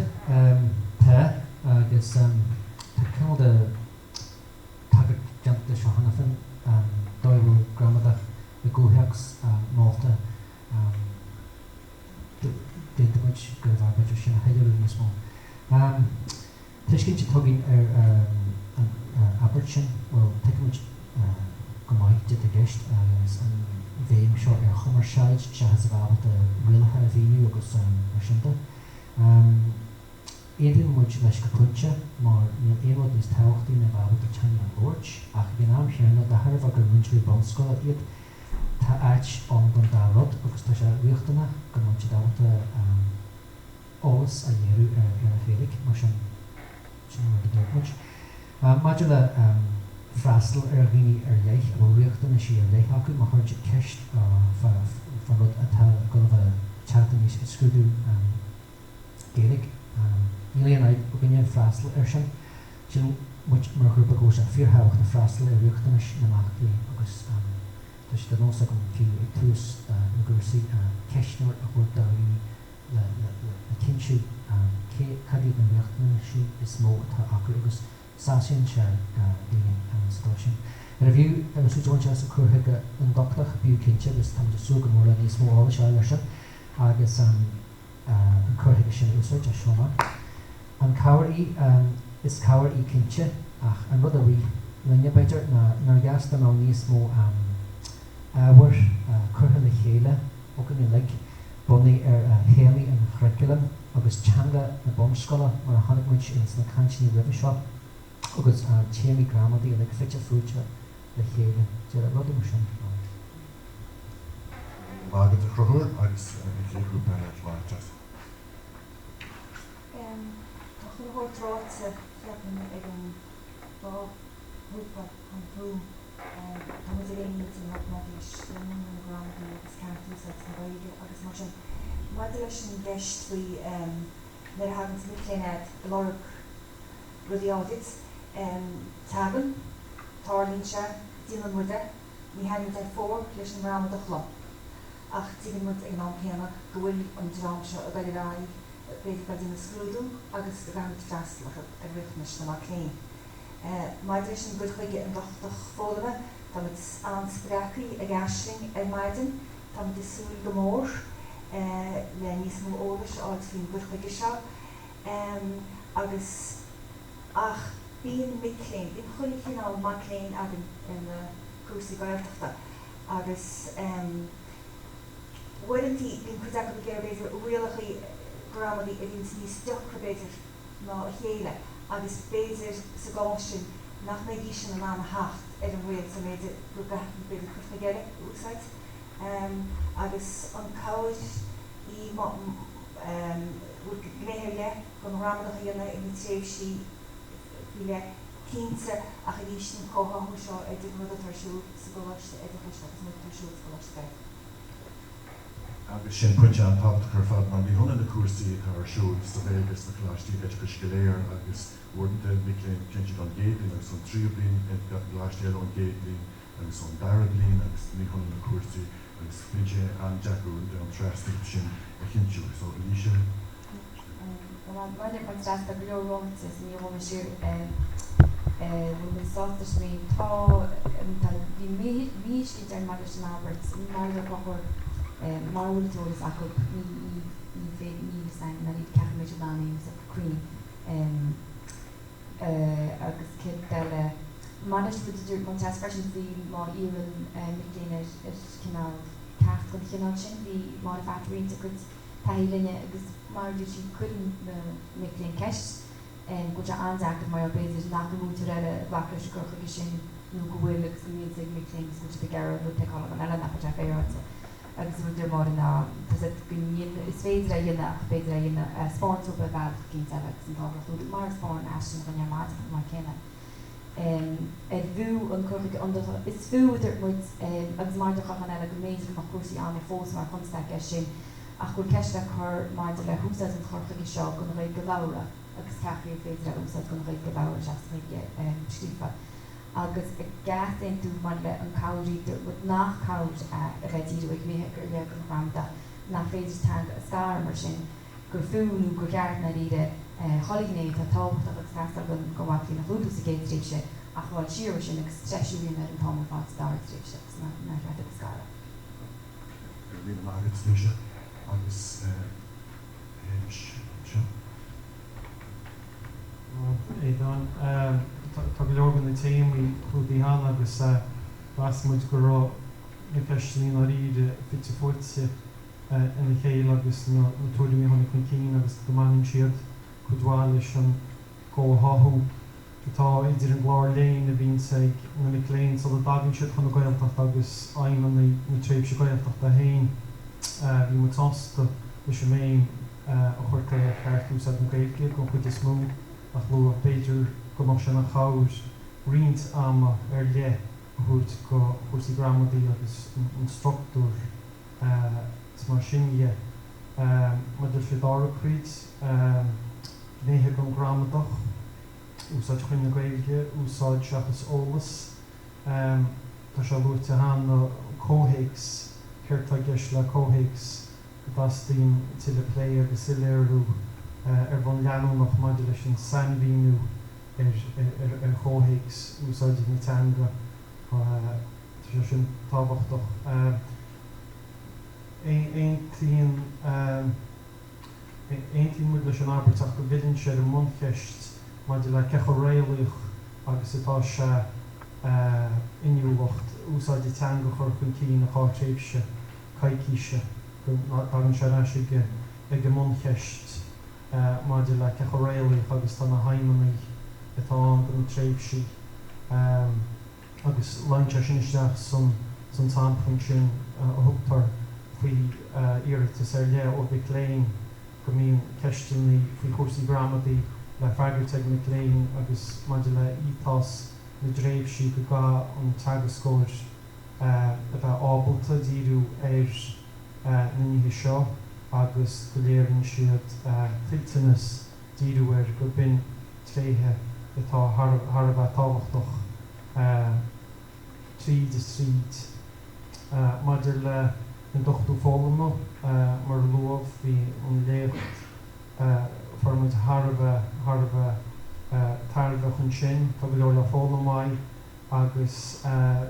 te agus de tag janta se hanafin dóibh gramadach i Ghaeltacht Malta déanta muid gur bhar beidir sin a heileú níos mó. Tuiscinn se tugainn an ábhar sin bhfuil tuigh go maiid dit a geist agus an bhéim seo chumar seid se has a bhhabhalt a rialtha a bhíú agus mar sinnta. Éidir muid leis go puinte mar níl éad níos táchtaí na bhhabhalt a teanga an bhórt ach gan am cheanna de tharbh gur muintú bonscoil iad tá áit an don dárod agus tá sé riochtainna go man dáta ólas a dhéirú ar féidir mar sin dúirmuid. Maidir le freastal ar bhíní ar leith a bhríochta na sí ar leith acu má chuirte cheist fan rud atá go bh teatan níos scrúdú Gaeilge. Níl bhíine freastal ar sin sin mar grúpa go a fíorthach na freastal ar bhríochta na machtaí agus dus de nósa go fiú ag tús na gúsaí ceisneir a chuir da bhíní le cinsú cadí na bhríochta sí is mó atá acu agus sáisiún se bhíine stáisiún. Ar a bhíú agus úsáin se a chuirtha an Ghaeltacht bíú cinse agus tam de súga mór le níos móála se lei sin agus an chuirtha sin úsáid a seomá. An cabhairí is cabhairí cinse ach an rud a bhí linne beidir nar gasasta ná níos mó ábhar curtha na chéile ó go le bunaí ar chéalaí an chreicealan agus teanga na bomscola mar a tháinig muid ins na cantíní ribh seo agus téanaí gramadí le fitte fúte le chéile de a rud sin. Agad a chruthúr agus chéadúpa látas. Tá chruthúirráte ceapan ag an báúpa an bhrúm tá mu réon in mathmatís na grámadí agus ceartúsa na Gaeilge agus mar sin. Maidir leis an gceist faoi nar hagann miléad lorg rudíáid tagan tálín se dílan muide ní hagann ar fór leis an rámad a chlop. Ach tígan mud ag ná chéanach go bhfuil an drám seo a Gaeilge beidir go dtína scrúdú agus go bhaint freastalach a rithnis na mar cléin. Maidir leis an gcuige an Ghaeltacht Foghlama tá mit ansprachaí a gasling ar maidin tá mit isúil go mór le níos mó ólas áid faoin gcuige seo agus ach bíon micléin bíon chuirigh cinál má cléin agan in cúsaí Ghaeltachta agus bhaintí bíon chuideach go ggéir beidir rialachaí gramadí a bhíon níos deachra beidir ná a chéile agus beidir sa gásin nach mé dhí sin an hacht ar an bhfuil sa méidir go gaithn beidir chuirta geire úsáid agus an cabhaid í bhfuil gnéithe le go ramadacha dhéanana in na tréimhsí bhí le cínte a chu dhís an cóthaú seo ag do rud a tarsúil sa goláiste ag do chuiste agus mu tarsúil sa goláiste. Agus sin puinte an tábhacht chu fad mar bhí honna na cuasaí ar siúil sa bhégus na chláistí beit go sciléir agus bhuairnta micléin cinnte an géadlín agus an tríú blin ag gláistéal an géadlín agus an dara blin agus ní honna na cuasaí agus fliide an deacún de an trastig sin a chinú so lí sin. Maidir pan trasta bioróntas ní bhna siúr bhfuil sátas mé tá bhí mís í ar mar an Albert mar gohar marúlatóras acu ní fé ní sein na í cean méid dánaí sa Queen agus cin deile manis fuidir man expression bhí má íran micléine cinál ceart go cinál sin bhí má factorínta go taílinne agus mar dú sin chuinn na micléin ceist go te andeachta mar béidir nach mútar eile bhacra gocha sin nó go bhfuil agus go míon ag micléin go te gar lu teá an eile nach te féráte. Agus bhfuidir mar na is féidir a dhéanana féidir a dhéanana spáintú be bhealach cinnte agus an táhachtú mar spáin eistin go neamad mar céine. Bhú an chuircha is fuúidir muid agus mar do chachan eile go méidir mar cuasaí an fós mar chunsteach sin ach chuil ceiste chur mar de le húsad an chorcha seo go réid go leabhra agus ceachú féidir a úsad go réid go leabhra se trífa. Agus a gatain tú mar le an cabhairí bud nach cabhaid a bheittíú ag méthe gur le an ramda na féidir teanga a scar mar sin gur fuúnú go ceart na ide cholignéid a tábhacht agus gastar go bhhaí na hlúdú sa géadríise a chuáil siar sin agus streisiúí ar an támar fád startríise na reid a scara. Bhí agad slúise agus seo. Éadán tá go leorgan na téimí chudaí hána agus bhaismuid go rá na ceistlín a ríide fitte fóite ina chéile agus na túlaí tháinig chun cín agus go maiíonn siad comhdháil leis an cóthathú atá idir an gláir léinn a bhíonn na micléin so a dagann siad chun na Ghaeltacht agus aon na tréimhsí Ghaeltacht a hain bhí mu tásta leis an méin a chuirta cheartú sa an Gaeilge go chuid is mó ach lu a Beiidir go mar sin a chair riint ama le chuirt go chuirsaí gramadí agus an struchtúr mar sin Maidir fi dára cuid gnéithe go gramadach úsáid chuin na Gaeilge úsáid seachas ólas tá se luirte hána cóhéics ceirtá geis le cóhéics bhastín tiile lé agus iléirú bhain leanú nach maidir leis an sanbhíú ar cóhéics úsáid na teanga tá sin táhachtach Ein tín mu leis an ábhairteach go bhíonn sé an mún cheist maidir le cecha réalaíoch agus atá se inniuúlacht úsáid i teanga chur chun cí na cháirtréimhse caiicíise an se ige ag go mún cheist maidir le cecha réalaíoch agus tá na haimanaí atá an go na tréimhsí agus leinte sin isteach san tampon sin a thugtar faoi iireachtas le ó bheith léin go mín ceistení faoi cuasaí gramadí le freigirte na léin agus maidir le ítás na dréimhsí go gá an teagascóir a bheith ábalta díreú ar na nithe seo agus go léironn siad filtanas díreú ar go bin tréithe atá thar a bheith táhachtach tríd is tríd maidir le an dochtú Foghlama mar luamh hí an léocht formid tharbh chun sin tá go leor le Foghlama agus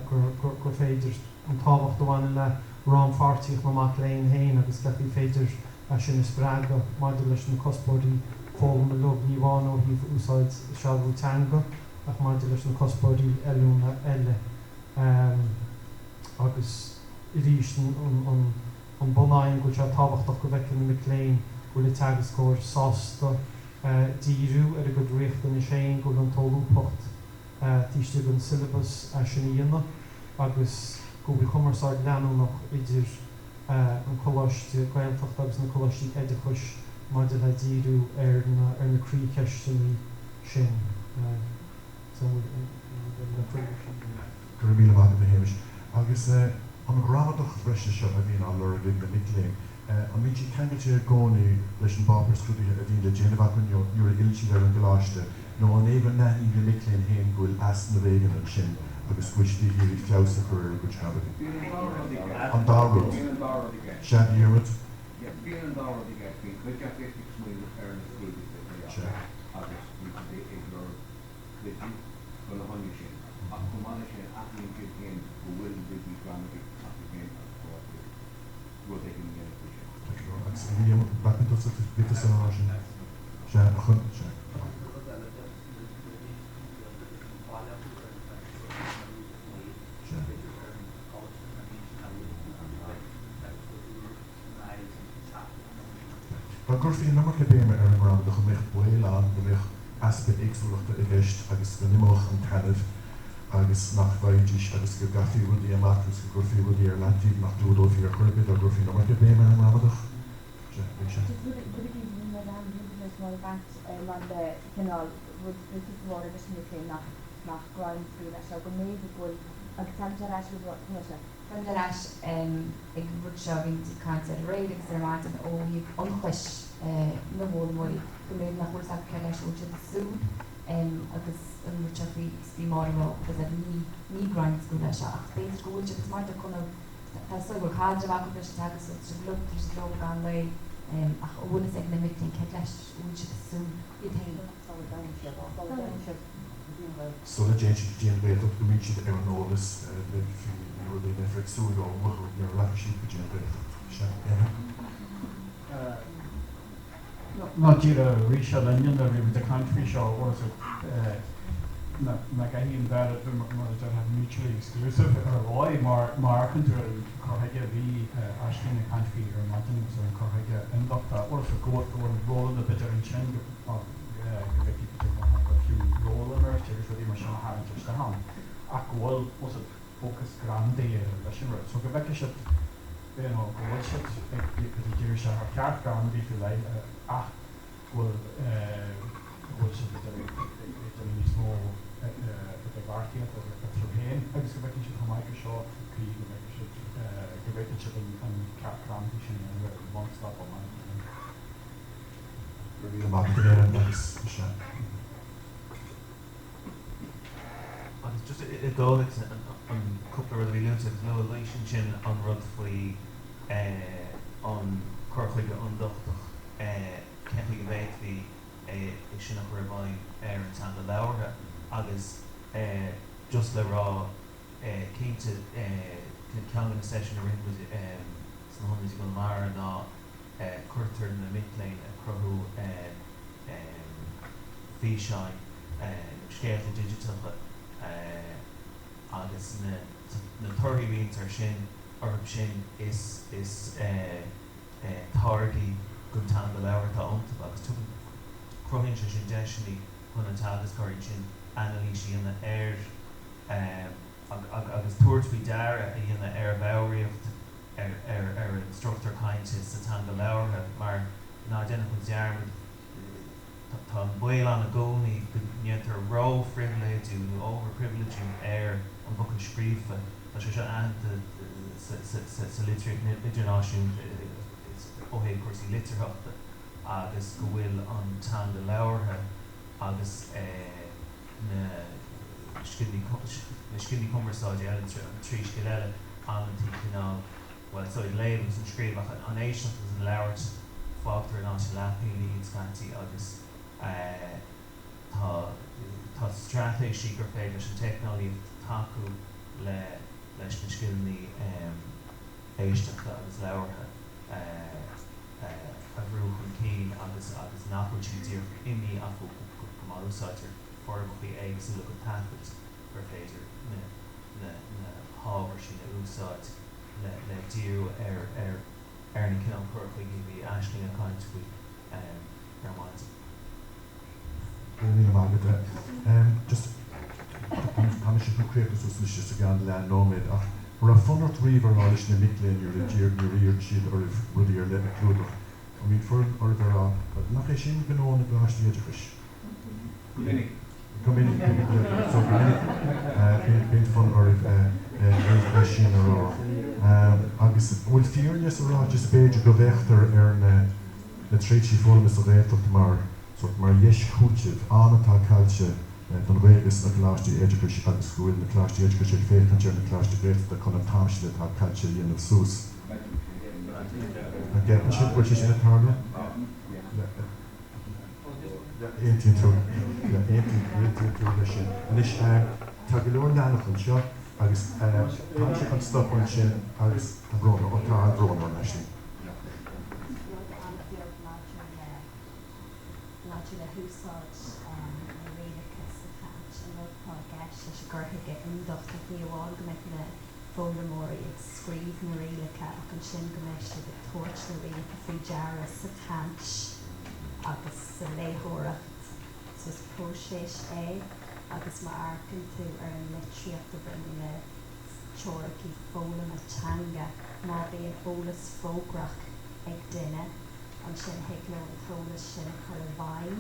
gur féidir an táhacht dohhaine le ránfartíoch amach léon héin agus ceapaí féidir sin is sprága maidir leis na cospóirí Foghlama lug níomháin ó híh úsáid sealbhú teanga ach maidir leis na cospóirí eilúna eile agus I ríist an bonáin go se táhachtach go bhheiceann na léin go le teagascóir sásta díreú ar a go dréochta na sé go an tóúpacht tíiste an Siollabais sin Ionad agus go bhfuil chumarsáid leanúnach idir an choláiste Ghaeltacht agus na choláistí éideachais maidir le díreú ar na crí ceisteaní sin. Gur míle bhagad na héimis. Agus an gramadach freiste seo a bhíon an lura bhíon na mitléin. An mí cheangailtí gcónaí leis an bápar scrúdaithe a bhíon le déanamh chun nuair a iltí ar an gláiste nó an éidir naithní le mitléin héin gúil as na bhégan an sin agus cuistí hí cleasa chur go teabhadí. An dáród. Sean Ionad. Bíon an dáród ige bhí chuid ceap éiste smuoine ar na scrúdaithe agus bhí ag lor clití go na haine sin. Ach go mána sin aithníonn siad chéin go bhfuil bhí gramadí ach chéin bhfuil ag an ggéine sin. Agus bhí bacin tusa bit san á sin. Sean a chun Sean. Ba gurfií numar le béime ar an gram do go méocht buile go méocht aspect éagsúlaachta I gceist agus go nimach an talamh agus nach bhaidís agus go gafií rudí amach agus go gurfií rudí ar landtíí nach dúdóí ar churbid a gurfií numar le béime ar an ramadach. nach ground through that shall go made the goal ag tanjarás tanjarás ag rud seo vín cancer raid ag sermát an ó hí anchuis na bhór móí go méid nach bhfuil sacr leis úte sú agus an rud seo fí sí mórmó agus a ní ground school leis ach béidir go úte mar de chuna tá so go cháidir bhacha leis teagas se blog tris dro gan lei ach bhna ag na miting ce leis úte sú I So le déint déan béad go míid siad ar an ólas le ruí na freagsúla ó mar ar leisi go déan béad. Not due to racial union or with the country show or so like I mean that that have mutually exclusive or why more control correct be asking the country or nothing so correct and doctor also go for role in the better in change of a few role in our church with the machine having just the hand a goal was a focus grande so go back should you know go should the Jewish se ar ceart gan bhí fiú lei ach bhfuil se níos mó beartaithe a trúhéin agus go bhaice se chumáid seo go bhaice se an ceartrántí sin an bhainstá ó agus just I Gaeilge an couple of bhíúnta agus nó lei sin an rud faoi an chorchuige an dochtach ceappaí bhéithí sin nach raibh ar an teanga leabhartha agus just le rá cínte ceann na session a rin san honnaí go mar ná chuirtar na mitléin a cruthú físeáin scéalta digitalcha agus na tuairíonn ar sin is táirgí go teanga leabhartha ionta agus tu cruthinn se sin deisinaí chun an tagas choiríonn sin analí síonna agus tuairt deara a dhéanana ar bhabhraíocht ar an struchtúr cainte sa teanga leabhartha mar ná déanana chun dearmid tá an buil an a gcónaí go níontar rá frivilléidú nó overprivileging ar an boc an scríofa tá sé aanta sa litríocht idirnáisiún óhéad cuasaí litirthachta agus go bhfuil an teanga leabhartha agus na scinní cumarsáide eile an trí sciil eile antí cinál well so léim an scríbach an éisiant an leabhart fágtar ná se leapíní scantí agus tá stratéisí gur féidir leis an technolí taú leis na scinní éisteachta agus leabhartha a bhrú chun cín agus nachfuil si dtír imní acu go máúsáidir formaí éagsúla go taifid gur féidir na hábhar sin a úsáid le díú ar na cinál chuirchaí bhí aislí a caiint faoi ar máid. Just I'm sure creators was listed again land nomad. We're a fun or three versions in the midland. You're a deer, you're a cheat, or if would you're let include. I mean, for or there are, but not a shame been on the last year to fish. Come in, so been fun or if a shame or I guess well, fearness or just page go Ghaeltacht the Tríú Leibhéal Ghaeltacht tomorrow. So mar yes chuúteamh anatá cailte don bhégus na cláistí éideachais agus go bhfuil na cláistí éideachais ag féchtantear na cláistí Ghaeltacht chun an táimsle tá cailte dhéanamh sús. An gceapan sin bhfuil sin na tarla? Aontaíonn tú lei sin. Anis tá go leor leanach an seo agus tá sé chun stoppain sin agus tá bróna ó tá an bróna leis sin. Foghlama ag scríomh na Reáchtálfaidh ach an sin go mbeidh siad ag tuairt na Reáchtálfaidh faoi deara sa cheann agus sa léitheoireacht sa próisis agus má aircinn tú ar an litríocht a bhfuil na teoiricí Foghlama teanga má bhí an eolas fógrach ag duine an sin hiicleú an eolas sin chuir a bhain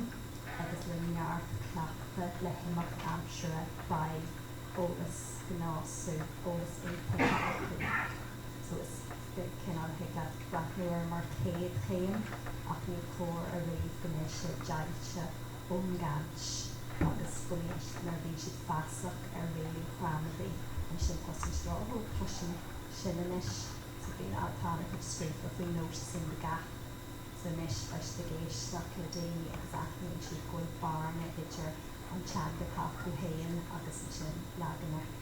agus le neart cleachta le himimecht amsúra bhain eolas gnáasú eolas éagsúla. So is cinál hiic brathnúir mar chéad chéim ach ní chlór a réomh go mbeidh siad deailte óngáint agus buíocht nar bhí siad feasach ar réomh chlámadaí an sin cos an stráthú closin sin inis sa bhíon átána go scríofa faoi nóis sin de gath. So inis leis de géisteach le daoine agus aithníonn siad gúil barna idir an teanga taú héin agus an sin leganach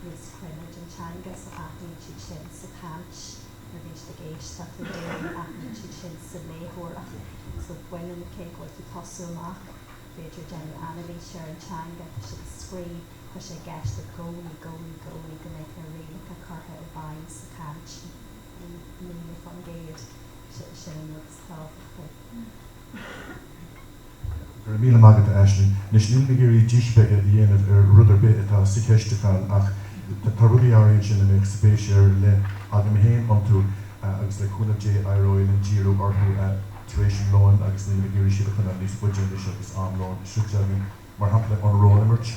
níos cuinead an teanga so aithníonn siad sin sa cheann na bhís de géisteach le daoine aithníonn siad sin sa léitheoireacht. So bhain na cé gúil tú tosú amach beidir déanú analí sé an teanga tá siad scríb chu sé gceist a gcónaí go mbeidh na Reáchtálfaidh cartha a bhain sa cheann níl fan géad sin agus tábhacht. Gur míle mágad Ashley, nes níl gurí dísbeige dhéanamh ar rudidir bit atá sa cheistechan ach tá rudí áiríonn sin na méid spéisiir le agam héin an tú agus le chuna dé airóil an díú orthú tuéisisin lóin agus na gúirí siad chuna níos buidir leis agus amlóin siúteagin mar hapla an rólimmert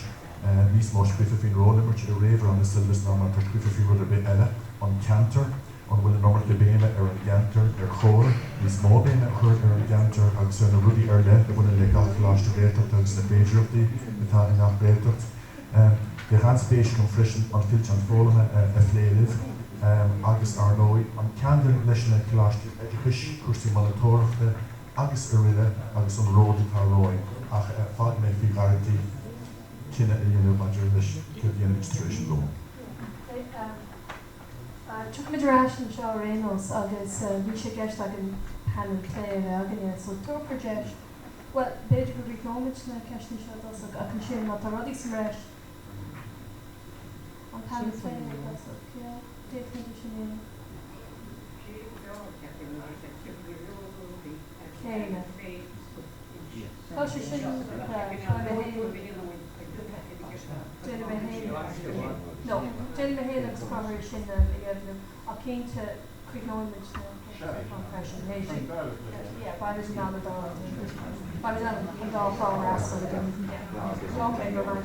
níos más cuifa fin rólimmert a réomh an na silbas ná mar cuifa fi rud a bit eile an cantar an bhfuil an nómar go béime ar an gantar ar chóir níos mó béime chur ar an gantar agus ar na rudí ar le a bhfuil le gachláiste Ghaeltacht agus na féidireachtaí atá in nach Ghaeltacht. De gaan spéisiú an frisin an filt an Foghlama a phléifidh agus ar nói an ceann leis na chláiste cuasaí malatóireachta agus ar riile agus an ród atá róin ach fad mé fi garantí cinenne a dhéanamh maidir leis go dhéanamh situation lom. Tuid rásin seo rénos agus bhí sé gceist ag an panel léir agan so tuairdeis. Well, beidir go bhí nóid na ceisní seo ach an sin ná tá rudí sa réis. An panel léir déithna sin céine. Tá sé sin No, Deireadh Fómhair agus probably sin a cénta chuignóid na confession. Yeah, by the time of by the time we go from us, okay, go on.